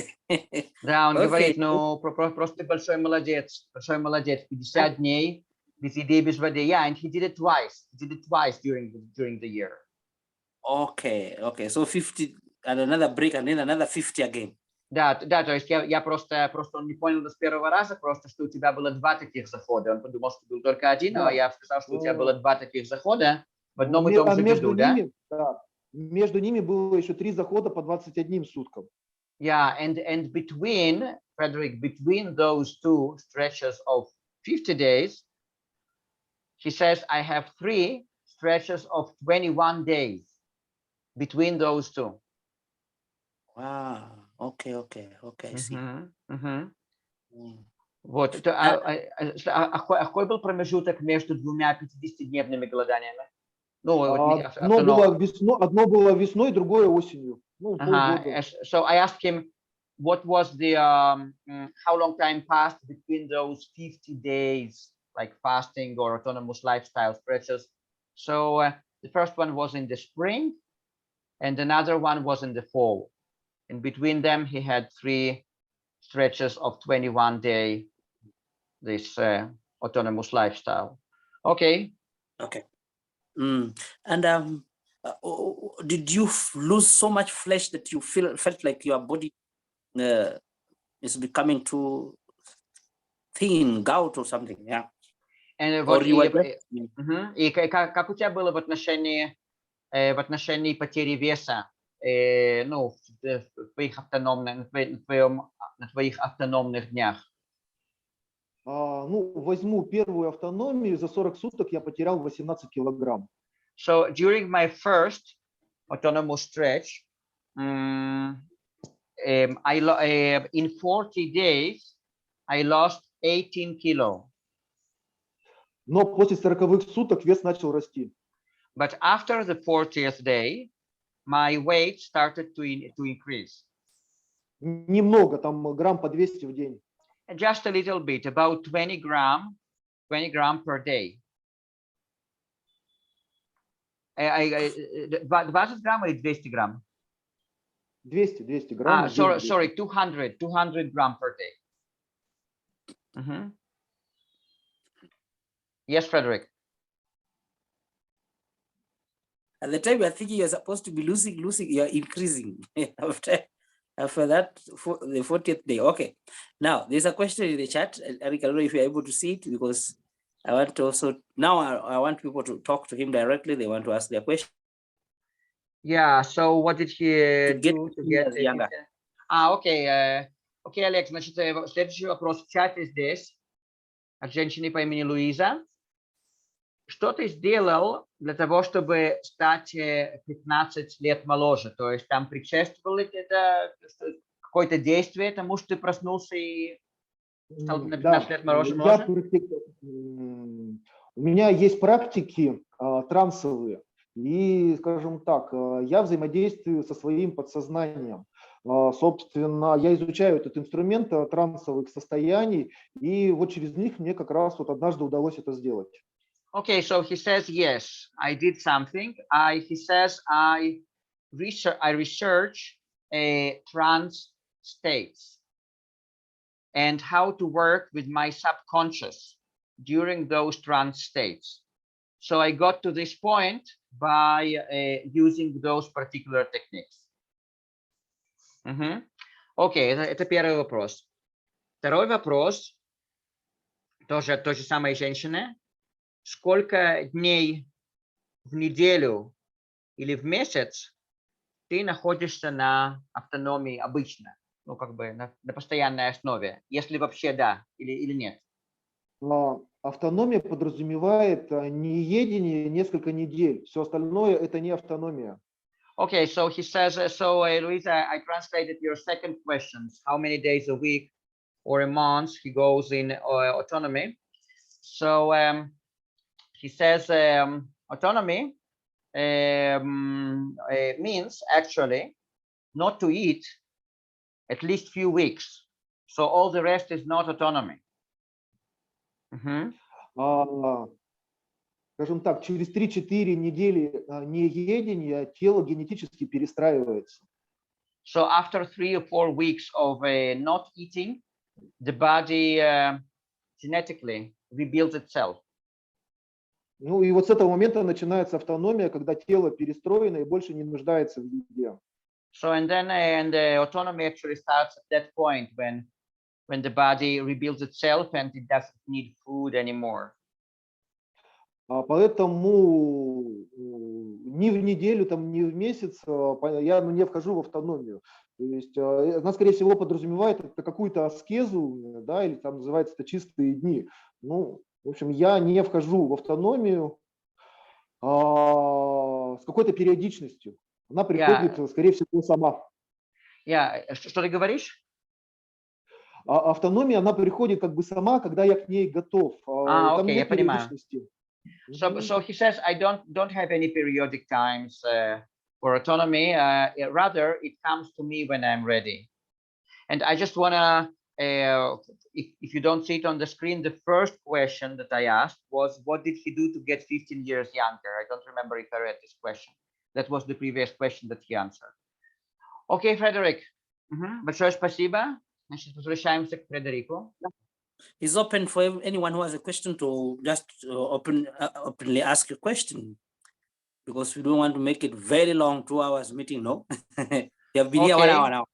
Да, он Okay. говорит, ну, просто большой молодец, 50 дней без еды, без воды. Yeah, and he did it twice. He did it twice during the year. Okay, so 50 and another break and then another 50 again. Да, то есть я просто он не понял с первого раза, просто что у тебя было 2 таких захода. Он подумал, что был только один, Да. а я сказал, что у тебя было 2 таких захода в одном и том же между году, да? ними, да? Между ними было еще 3 захода по 21 суткам. Yeah, and between, Frederick, between those 2 stretches of 50 days, he says, I have 3 stretches of 21 days between those 2. Wow. Okay, I see. Вот. Какой был промежуток между 2 50-дневными голоданиями? Ну, Одно было весной, другое осенью. Ну, полгода. So I asked him, what was the, how long time passed between those 50 days, like fasting or autonomous lifestyle stretches? So the first one was in the spring, and another one was in the fall. And between them, he had 3 stretches of 21 day, this autonomous lifestyle. Okay. And did you lose so much flesh that you felt like your body is becoming too thin, gout or something? Yeah. And Or you were и как у тебя было в отношении потери веса, ну, на твоих автономных днях? Ну, возьму первую автономию, за 40 суток я потерял 18 килограмм. So during my first autonomous stretch, in 40 days, I lost 18 kilo. Но после 40 суток вес начал расти. But after the 40th day, my weight started to increase. Немного, там грамм по 200 в день. Just a little bit, about 20 gram per day. 20 грамм или 200 грамм? 200 грамм. Sorry, 200 gram per day. Yes, Frederick. At the time, you're thinking you're supposed to be losing, you're increasing after that, the 40th day. Okay. Now, there's a question in the chat. Eric, I don't know if you're able to see it, because I want to also, now I want people to talk to him directly. They want to ask their question. Yeah, so what did he do to get younger? Окей, Олег, значит, следующий вопрос в чате здесь от женщины по имени Луиза. Что ты сделал для того, чтобы стать 15 лет моложе? То есть там предшествовало это какое-то действие тому, что ты проснулся и стал на 15 лет моложе? У меня есть практики трансовые. И, скажем так, я взаимодействую со своим подсознанием. Собственно, я изучаю этот инструмент трансовых состояний, и вот через них мне как раз вот однажды удалось это сделать. Okay, so he says, yes, I did something. He says, I research trance states. and how to work with my subconscious during those trance states. So I got to this point by using those particular techniques. Окей, это первый вопрос. Второй вопрос, тоже той же самой женщины. Сколько дней в неделю или в месяц ты находишься на автономии обычно? Ну, как бы на постоянной основе, если вообще да или нет? Автономия подразумевает неедение несколько недель. Все остальное это не автономия. Okay, so he says, Luisa, I translated your second questions. How many days a week or a month he goes in autonomy? So he says autonomy means actually not to eat at least few weeks. So all the rest is not autonomy. Скажем так, через 3-4 недели неедения тело генетически перестраивается. So after 3 or 4 weeks of not eating, the body genetically rebuilds itself. Ну и вот с этого момента начинается автономия, когда тело перестроено и больше не нуждается в еде. So and the autonomy actually starts at that point when the body rebuilds itself and it doesn't need food anymore. Поэтому ни в неделю, там, ни в месяц я не вхожу в автономию. То есть она, скорее всего, подразумевает это какую-то аскезу, да, или там называется это чистые дни. Ну, в общем, я не вхожу в автономию с какой-то периодичностью. Она приходит, скорее всего, сама. Что ты говоришь? Автономия, она приходит как бы сама, когда я к ней готов. Там нет периодичности. So he says, I don't have any periodic times for autonomy. Rather, it comes to me when I'm ready. And I just wanna, if you don't see it on the screen, the first question that I asked was, what did he do to get 15 years younger? I don't remember if I read this question. That was the previous question that he answered. Okay, Frederick. Большое спасибо. Значит, возвращаемся к Фредерику. It's open for anyone who has a question to just openly ask a question, because we don't want to make it very long 2 hours meeting, no? You have been here 1 hour now.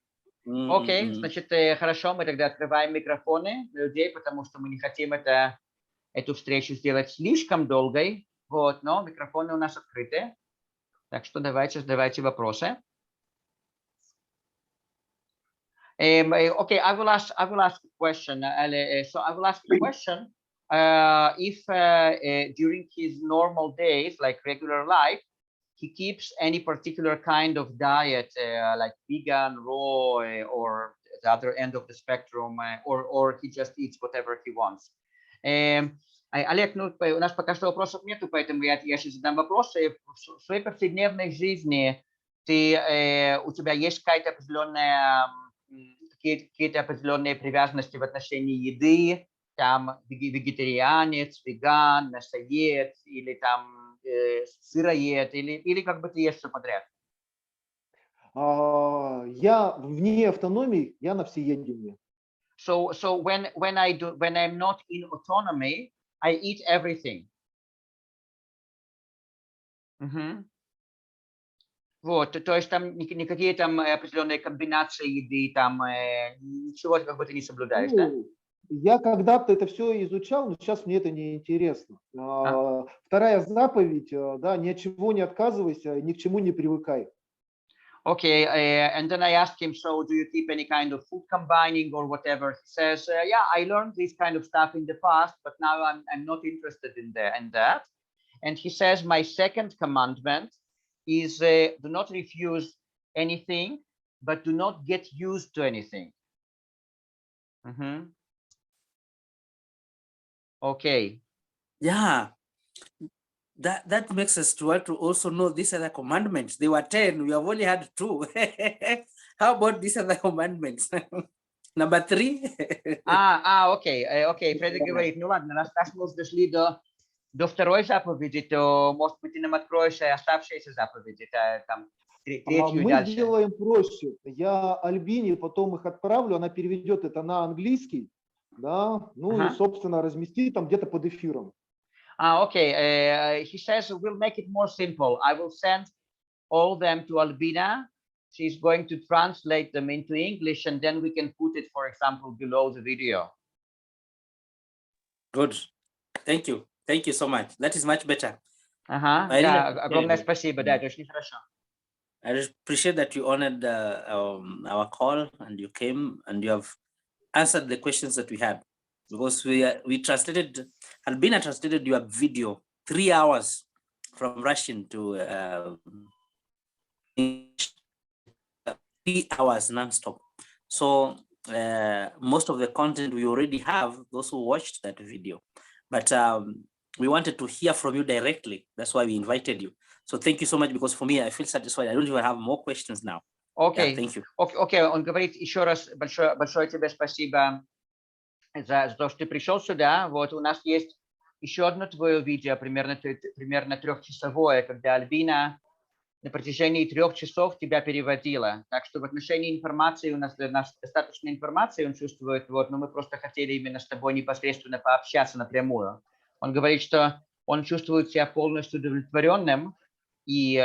Окей, значит, хорошо, мы тогда открываем микрофоны для людей, потому что мы не хотим эту встречу сделать слишком долгой, вот, но микрофоны у нас открыты, так что давайте задавайте вопросы. Okay, I will ask a question. So I will ask a question. If during his normal days, like regular life, he keeps any particular kind of diet, like vegan, raw, or the other end of the spectrum, or he just eats whatever he wants. Олег, ну, у нас пока что вопросов нету, поэтому я сейчас задам вопросы. В своей повседневной жизни у тебя есть какие-то определенные привязанности в отношении еды, там вегетарианец, веган, мясоед, или там сыроед, или как бы ты ешь все подряд? Я вне автономии, я на всеедении. So when I'm not in autonomy, I eat everything. Вот, то есть там никакие там определенные комбинации еды, там ничего как бы ты не соблюдаешь, да? Я когда-то это все изучал, но сейчас мне это не интересно. Вторая заповедь, да, ни от чего не отказывайся, ни к чему не привыкай. Okay, and then I asked him, so do you keep any kind of food combining or whatever? He says, yeah, I learned this kind of stuff in the past, but now I'm not interested in that. And he says, my second commandment is do not refuse anything, but do not get used to anything. Okay. Yeah, that makes us to want to also know these other commandments. They were 10, we have only had 2. How about these other commandments? Number 3? Окей. Фредди говорит, ну ладно, раз мы уже дошли до второй заповеди, то, может быть, ты нам откроешь оставшиеся заповеди. Там третью и Мы дальше. сделаем проще. Я Альбине потом их отправлю, она переведет это на английский, да, ну и, Ага. собственно, разместит там где-то под эфиром. Okay. He says we'll make it more simple. I will send all them to Albina. She's going to translate them into English, and then we can put it, for example, below the video. Good. Thank you. Thank you so much. That is much better. Ага, I really да, appreciate огромное it. спасибо, да, это очень хорошо. I appreciate that you honored our call and you came and you have answered the questions that we had, because we translated, Albina translated your video 3 hours from Russian to English, 3 hours nonstop. So most of the content we already have, those who watched that video, but we wanted to hear from you directly. That's why we invited you. So thank you so much, because for me, I feel satisfied. I don't even have more questions now. Окей. Yeah, thank you. Окей, он говорит еще раз большое тебе спасибо за то, что ты пришел сюда. Вот у нас есть еще одно твое видео, примерно 3-часовое, когда Альбина на протяжении 3 часов тебя переводила. Так что в отношении информации у нас достаточно информации, он чувствует, вот, но мы просто хотели именно с тобой непосредственно пообщаться напрямую. Он говорит, что он чувствует себя полностью удовлетворенным, и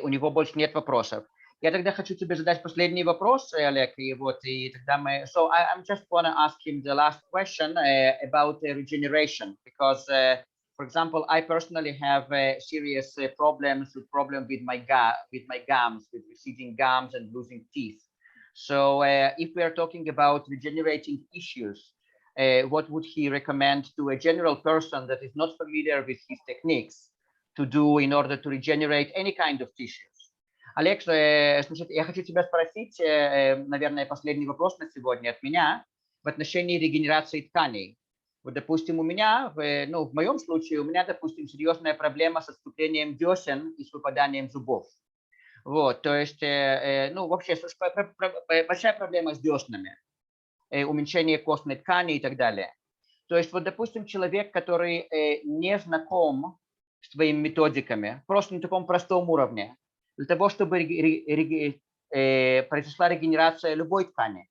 у него больше нет вопросов. Я тогда хочу тебе задать последний вопрос, Олег, и вот, и тогда мы... So I'm just want to ask him the last question about regeneration, because, for example, I personally have serious problems with my gums, with receding gums and losing teeth. So if we are talking about regenerating issues, what would he recommend to a general person that is not familiar with his techniques to do in order to regenerate any kind of tissues? Олег, значит, я хочу тебя спросить, наверное, последний вопрос на сегодня от меня в отношении регенерации тканей. Вот, допустим, у меня, в моем случае, у меня, допустим, серьезная проблема с отступлением десен и с выпаданием зубов. Вот, то есть, вообще, большая проблема с деснами, уменьшение костной ткани и так далее. То есть, вот, допустим, человек, который не знаком с твоими методиками, просто на таком простом уровне, для того, чтобы произошла регенерация любой ткани,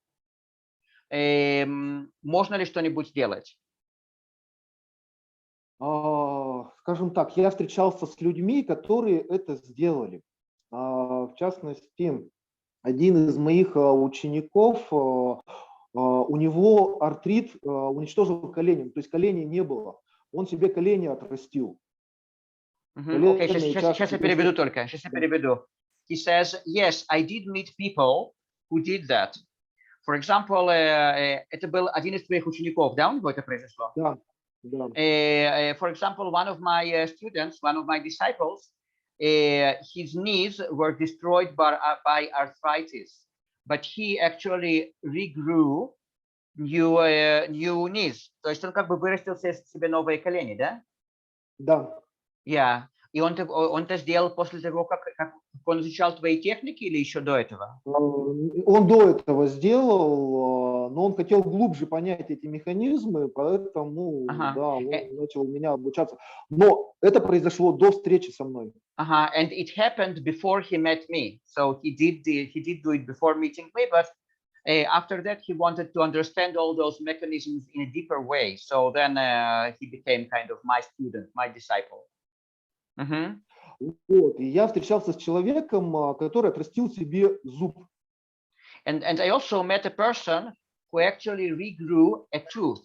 можно ли что-нибудь сделать? Скажем так, я встречался с людьми, которые это сделали. В частности, один из моих учеников, у него артрит уничтожил колени, то есть коленей не было. Он себе колени отрастил. Окей, сейчас я переведу только. Сейчас я переведу. He says, yes, I did meet people who did that. For example, это был один из твоих учеников, да, у него это произошло? Да, да. For example, one of my students, one of my disciples, his knees were destroyed by arthritis, but he actually regrew new knees. То есть он как бы вырастил себе новые колени, да? Да. Yeah. И он это сделал после того, как он изучал твои техники или еще до этого? Он до этого сделал, но он хотел глубже понять эти механизмы, поэтому да, он начал у меня обучаться. Но это произошло до встречи со мной. And it happened before he met me. So he did do it before meeting me, but after that he wanted to understand all those mechanisms in a deeper way. So then he became kind of my student, my disciple. Вот, и я встречался с человеком, который отрастил себе зуб. And I also met a person who actually regrew a tooth.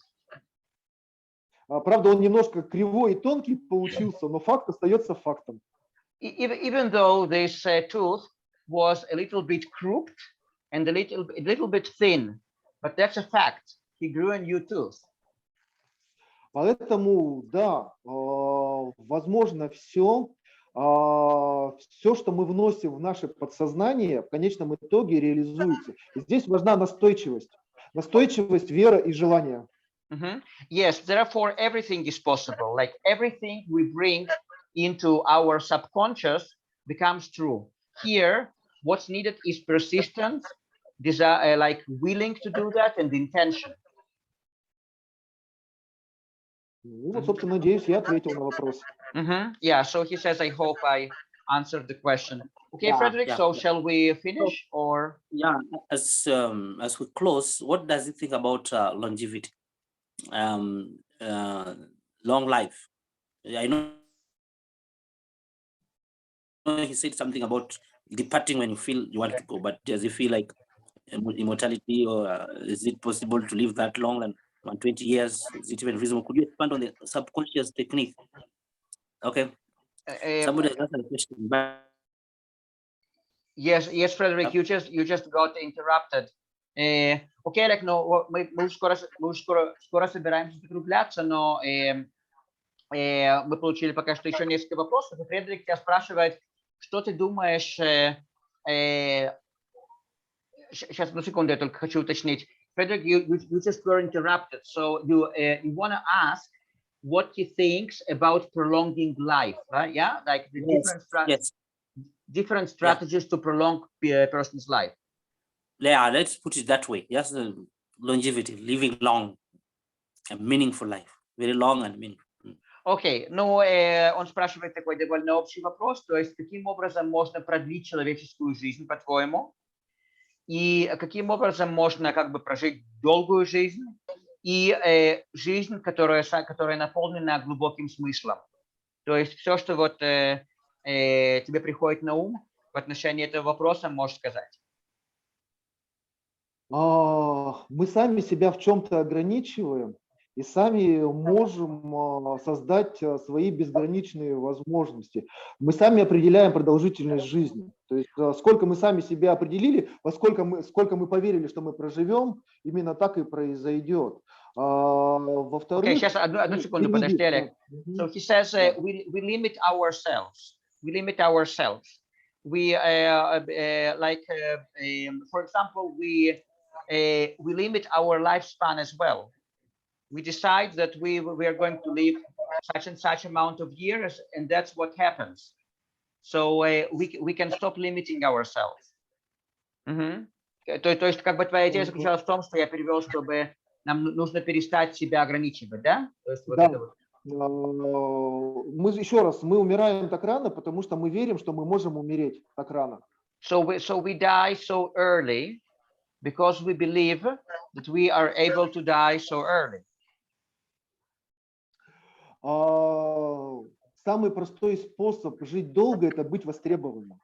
Правда, он немножко кривой и тонкий получился, но факт остается фактом. Even though this tooth was a little bit crooked and a little bit thin, but that's a fact. He grew a new tooth. Поэтому, да, возможно, все, что мы вносим в наше подсознание, в конечном итоге реализуется. И здесь важна настойчивость, вера и желание. Yes, therefore everything is possible. Like everything we bring into our subconscious becomes true. Here, what's needed is persistence, desire, like willing to do that, and intention. Ну, вот, собственно, надеюсь, я ответил на вопрос. Yeah, so he says, I hope I answered the question. Okay, Yeah, Frederick, yeah, so yeah. shall we So, finish or? yeah, as we close, what does he think about longevity, long life? I know he said something about departing when you feel you want to go, but does he feel like immortality, or is it possible to live that long than 20 years? Is it even reasonable? Could you expand on the subconscious technique? Okay, somebody has asked a question, but Yes, Frederick, you just got interrupted. Окей, Олег, но мы скоро собираемся закругляться, но мы получили пока что еще несколько вопросов. И Фредерик тебя спрашивает, что ты думаешь... Сейчас, одну секунду, я только хочу уточнить. Frederick, you just were interrupted. So you want to ask what he thinks about prolonging life, right? Yeah, like the different strategies to prolong a person's life. Yeah, let's put it that way. Yes, the longevity, living long, a meaningful life, very long and meaningful. Окей, ну, он спрашивает такой довольно общий вопрос, то есть каким образом можно продлить человеческую жизнь, по-твоему, и каким образом можно как бы прожить долгую жизнь и жизнь, которая наполнена глубоким смыслом. То есть все, что вот тебе приходит на ум в отношении этого вопроса, можешь сказать. Мы сами себя в чем-то ограничиваем и сами можем создать свои безграничные возможности. Мы сами определяем продолжительность жизни. То есть сколько мы сами себя определили, сколько мы поверили, что мы проживем, именно так и произойдет. Во-вторых... Okay, сейчас одну секунду, подожди, Олег. So he says we limit ourselves. We limit ourselves. We for example, we limit our lifespan as well. We decide that we are going to live such and such amount of years, and that's what happens. So we can stop limiting ourselves. То есть, как бы твоя идея заключалась в том, что я перевел, чтобы нам нужно перестать себя ограничивать, да? То есть, вот да. это вот. Мы умираем так рано, потому что мы верим, что мы можем умереть так рано. So we die so early because we believe that we are able to die so early. Самый простой способ жить долго – это быть востребованным.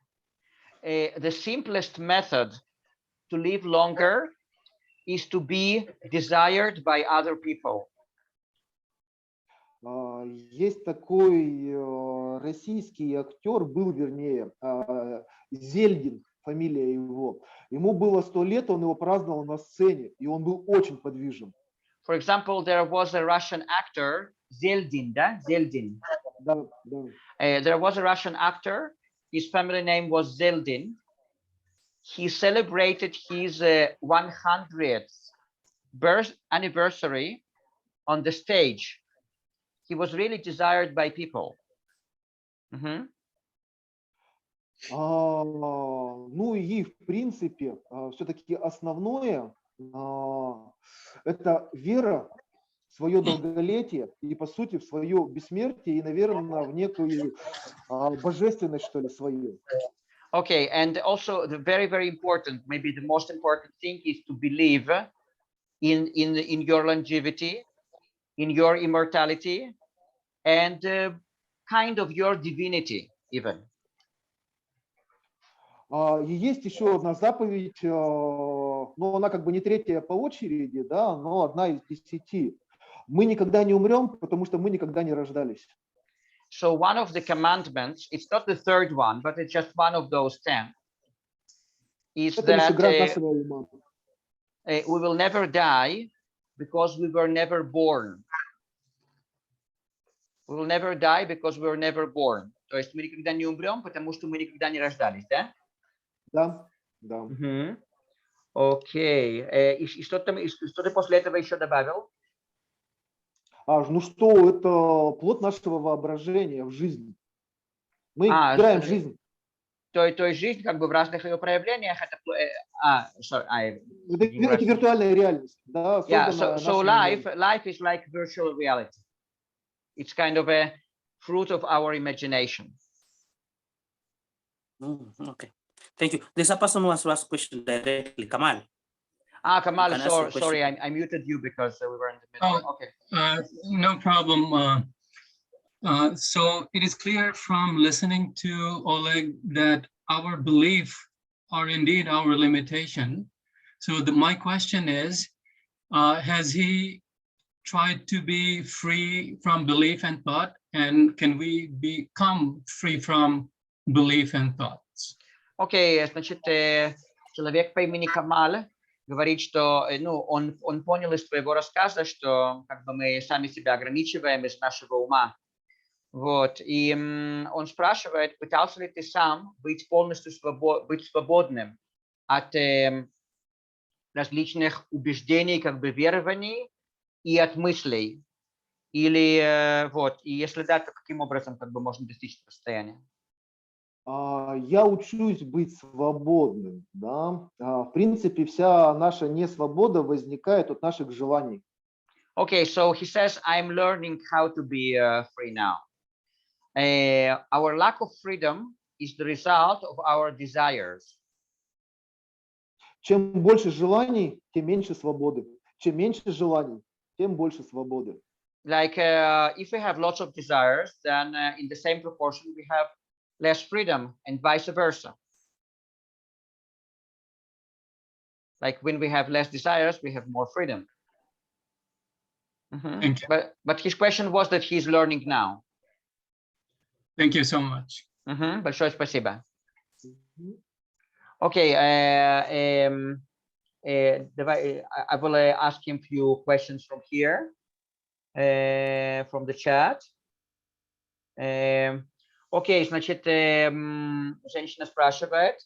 The simplest method to live longer is to be desired by other people. Есть такой российский актер, был вернее, Зельдин, фамилия его. Ему было 100 лет, он его праздновал на сцене, и он был очень подвижен. For example, there was a Russian actor, Zeldin, да? Zeldin. Да, да. There was a Russian actor, his family name was Zeldin. He celebrated his 100th birth anniversary on the stage. He was really desired by people. Ну и в принципе, все-таки основное это вера в свое долголетие и по сути в свое бессмертие и, наверное, в некую божественность, что ли, свою. Okay, and also the very, very important, maybe the most important thing is to believe in your longevity, in your immortality, and kind of your divinity even. И есть еще одна заповедь, но она как бы не третья по очереди, да, но одна из 10. Мы никогда не умрем, потому что мы никогда не рождались. So one of the commandments, it's not the third one, but it's just one of those 10, is that we will never die because we were never born. We will never die because we were never born. То есть мы никогда не умрем, потому что мы никогда не рождались, да? Да, да. Окей. И что ты после этого еще добавил? Ну что, это плод нашего воображения в жизни. Мы играем в жизнь. То есть жизнь как бы в разных ее проявлениях. Это виртуальная реальность. Да, yeah, so life is like virtual reality. It's kind of a fruit of our imagination. Okay, thank you. There's a person who wants to ask a question directly. Kamal. Kamal, can ask your sorry, question. I muted you because we were in the middle. Okay. No problem. So it is clear from listening to Oleg that our belief are indeed our limitation. So my question is, has he tried to be free from belief and thought? And can we become free from belief and thoughts? Окей, значит, человек по имени Камаль говорит, что ну, он понял из твоего рассказа, что как бы мы сами себя ограничиваем из нашего ума. Вот. И он спрашивает, пытался ли ты сам быть полностью свободным от различных убеждений, как бы верований и от мыслей. Или вот, и если да, то каким образом как бы можно достичь этого состояния? Я учусь быть свободным, да. В принципе, вся наша несвобода возникает от наших желаний. Okay, so he says, I'm learning how to be free now. Our lack of freedom is the result of our desires. Чем больше желаний, тем меньше свободы. Чем меньше желаний, тем больше свободы. Like if we have lots of desires, then in the same proportion we have less freedom, and vice versa. Like when we have less desires, we have more freedom. Thank you. But his question was that he's learning now. Thank you so much. Большое спасибо. Okay, I will ask him a few questions from here, from the chat. Окей, значит, женщина спрашивает,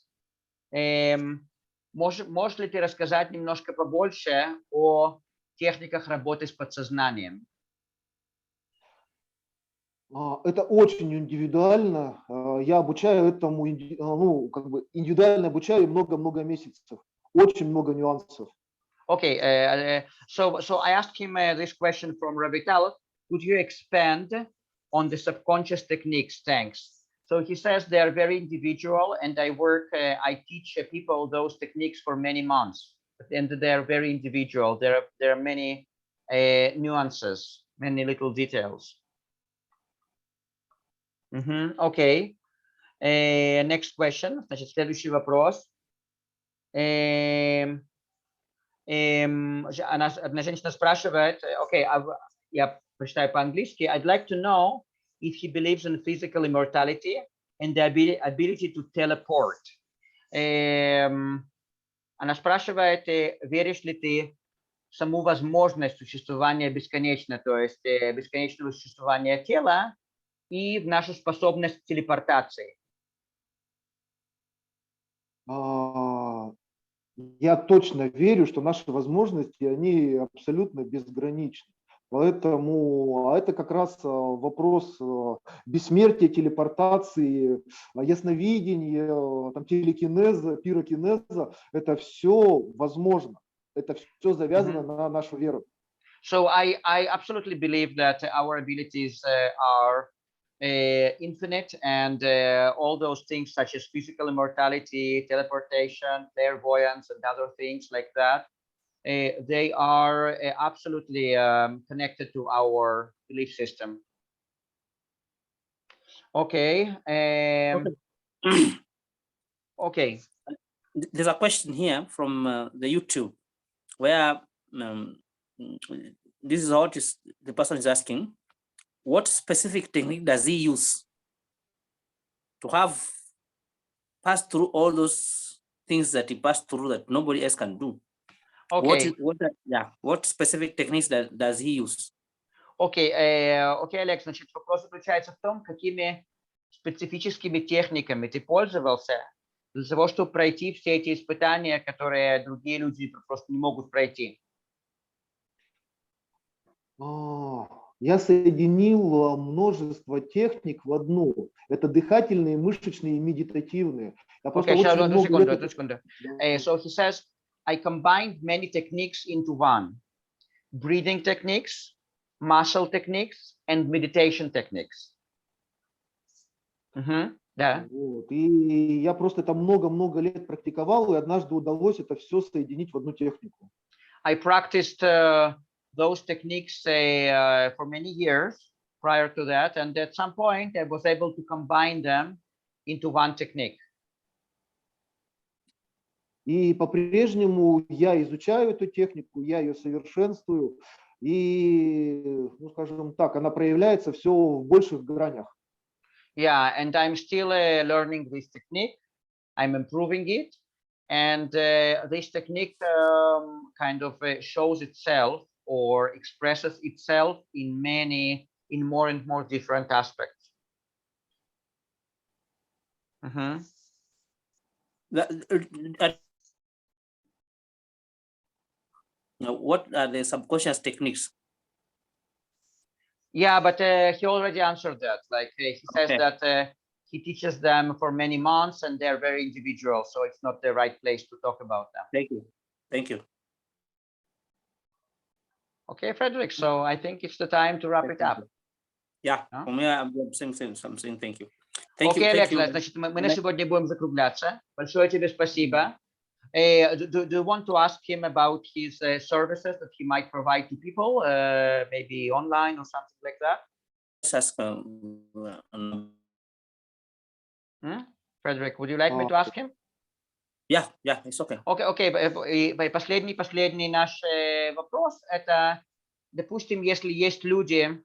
можешь ли ты рассказать немножко побольше о техниках работы с подсознанием? Это очень индивидуально. Я обучаю этому, ну, как бы индивидуально обучаю много-много месяцев. Очень много нюансов. Okay, so I asked him this question from Ravital. Could you expand on the subconscious techniques? Thanks. So he says they are very individual, and I teach people those techniques for many months, and they are very individual. There are many nuances, many little details. Okay. Next question. Значит, следующий вопрос. Одна женщина спрашивает, окей, я прочитаю по-английски. I'd like to know if he believes in physical immortality and the ability to teleport. Она спрашивает, веришь ли ты в саму возможность существования бесконечно, то есть бесконечного существования тела и в нашу способность телепортации? Я точно верю, что наши возможности, они абсолютно безграничны. Поэтому это как раз вопрос бессмертия, телепортации, ясновидения, там, телекинеза, пирокинеза. Это все возможно. Это все завязано на нашу веру. So I absolutely believe that our abilities are infinite, and all those things such as physical immortality, teleportation, clairvoyance, and other things like that, they are absolutely connected to our belief system. Okay. Okay. There's a question here from the YouTube where this is what the person is asking. What specific technique does he use to have passed through all those things that he passed through that nobody else can do? Okay. What specific techniques does he use? Окей, Олег, значит, вопрос заключается в том, какими специфическими техниками ты пользовался для того, чтобы пройти все эти испытания, которые другие люди просто не могут пройти. Я соединил множество техник в одну. Это дыхательные, мышечные и медитативные. Okay, одну секунду. So he says, I combined many techniques into one. Breathing techniques, muscle techniques, and meditation techniques. Да. Вот. И я просто это много-много лет практиковал, и однажды удалось это все соединить в одну технику. I practiced those techniques for many years prior to that, and at some point I was able to combine them into one technique. И по-прежнему я изучаю эту технику, я ее совершенствую, и, ну, скажем так, она проявляется все в больших гранях. Yeah, and I'm still learning this technique. I'm improving it, and this technique kind of shows itself or expresses itself in more and more different aspects. What are the subconscious techniques? Yeah, but he already answered that. Like he says Okay. that he teaches them for many months and they're very individual, so it's not the right place to talk about them. Thank you. Thank you. Okay, Frederick, so I think it's the time to wrap it up. Yeah, No? for me, I'm saying something. Thank you. Thank Okay, you. Thank Alex, you. значит, мы на сегодня будем закругляться. Большое тебе спасибо. Do you want to ask him about his services that he might provide to people, maybe online or something like that? Let's ask, Frederick, would you like me to ask him? yeah, it's okay. Окей, последний наш вопрос, это, допустим, если есть люди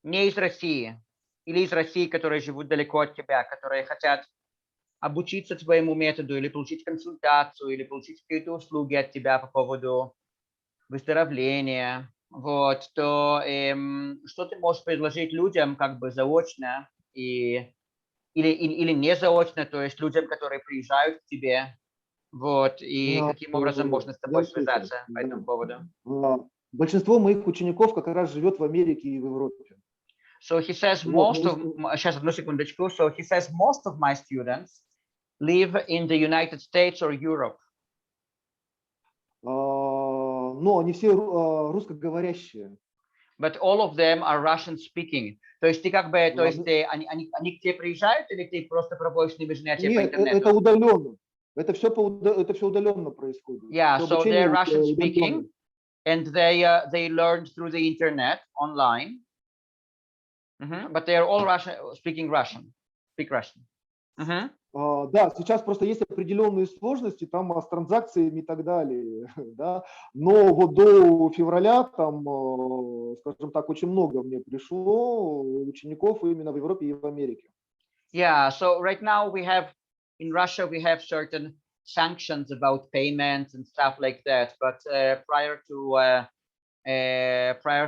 не из России или из России, которые живут далеко от тебя, которые хотят обучиться твоему методу или получить консультацию, или получить какие-то услуги от тебя по поводу выздоровления, вот, то что ты можешь предложить людям как бы заочно или не заочно, то есть людям, которые приезжают к тебе, вот, и каким образом можно с тобой связаться по этому поводу? Большинство моих учеников как раз живет в Америке и в Европе. So he says сейчас одну секундочку. So he says most of my students live in the United States or Europe. Но они все русскоговорящие. But all of them are Russian speaking. То есть ты как бы, то есть они к тебе приезжают или ты просто проводишь с ними занятия по интернету? Нет, это удаленно. Это все удаленно происходит. Yeah, so they're Russian speaking and they learned through the internet online. But they are all speak Russian. Да, сейчас просто есть определенные сложности там с транзакциями и так далее, да. Но вот до февраля там, скажем так, очень много мне пришло учеников именно в Европе и в Америке. Yeah, so right now in Russia we have certain sanctions about payments and stuff like that, but prior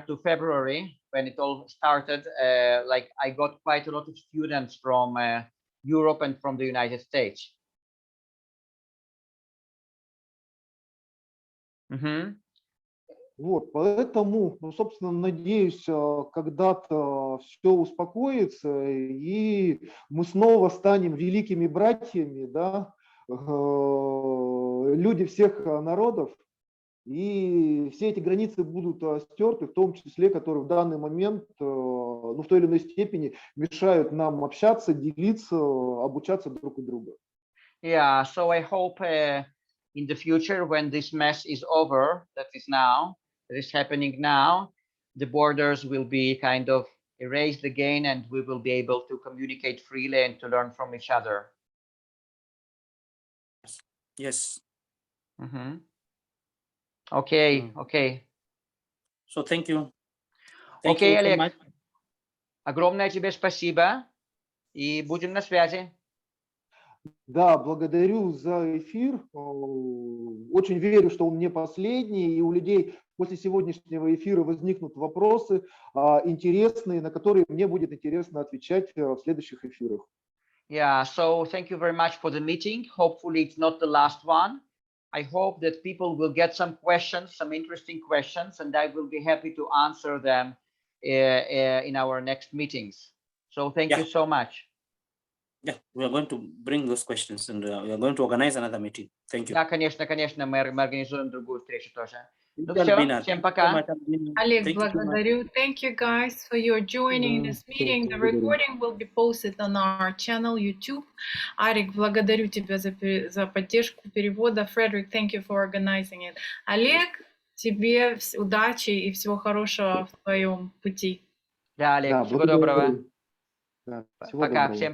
to February, when it all started, like I got quite a lot of students from Europe and from the United States. Вот, поэтому, ну, собственно, надеюсь, когда-то все успокоится, и мы снова станем великими братьями, да, люди всех народов, и все эти границы будут стерты, в том числе, которые в данный момент, ну, в той или иной степени мешают нам общаться, делиться, обучаться друг у друга. Yeah, so I hope in the future, when this mess is over, that is happening now, the borders will be kind of erased again, and we will be able to communicate freely and to learn from each other. Yes. Okay. So thank you. Окей, you so Олег. much. Огромное тебе спасибо, и будем на связи. Да, благодарю за эфир. Очень верю, что он не последний, и у людей после сегодняшнего эфира возникнут вопросы интересные, на которые мне будет интересно отвечать в следующих эфирах. Yeah, so thank you very much for the meeting. Hopefully it's not the last one. I hope that people will get some questions, some interesting questions, and I will be happy to answer them in our next meetings. So thank you so much. Yeah, we are going to bring those questions and we are going to organize another meeting. Thank you. Да, конечно, мы организуем другую встречу тоже. Ну Thank you, все, Albina. всем Thank you so пока. much, Albina. Олег, Thank you so much. благодарю. Thank you guys for your joining Да, this meeting. The благодарю. recording will be posted on our channel YouTube. Арик, благодарю тебя за поддержку перевода. Frederick, thank you for organizing it. Олег, тебе удачи и всего хорошего в твоем пути. Да, Олег, Да, всего доброго. благодарю. Да, всего Пока, доброго. всем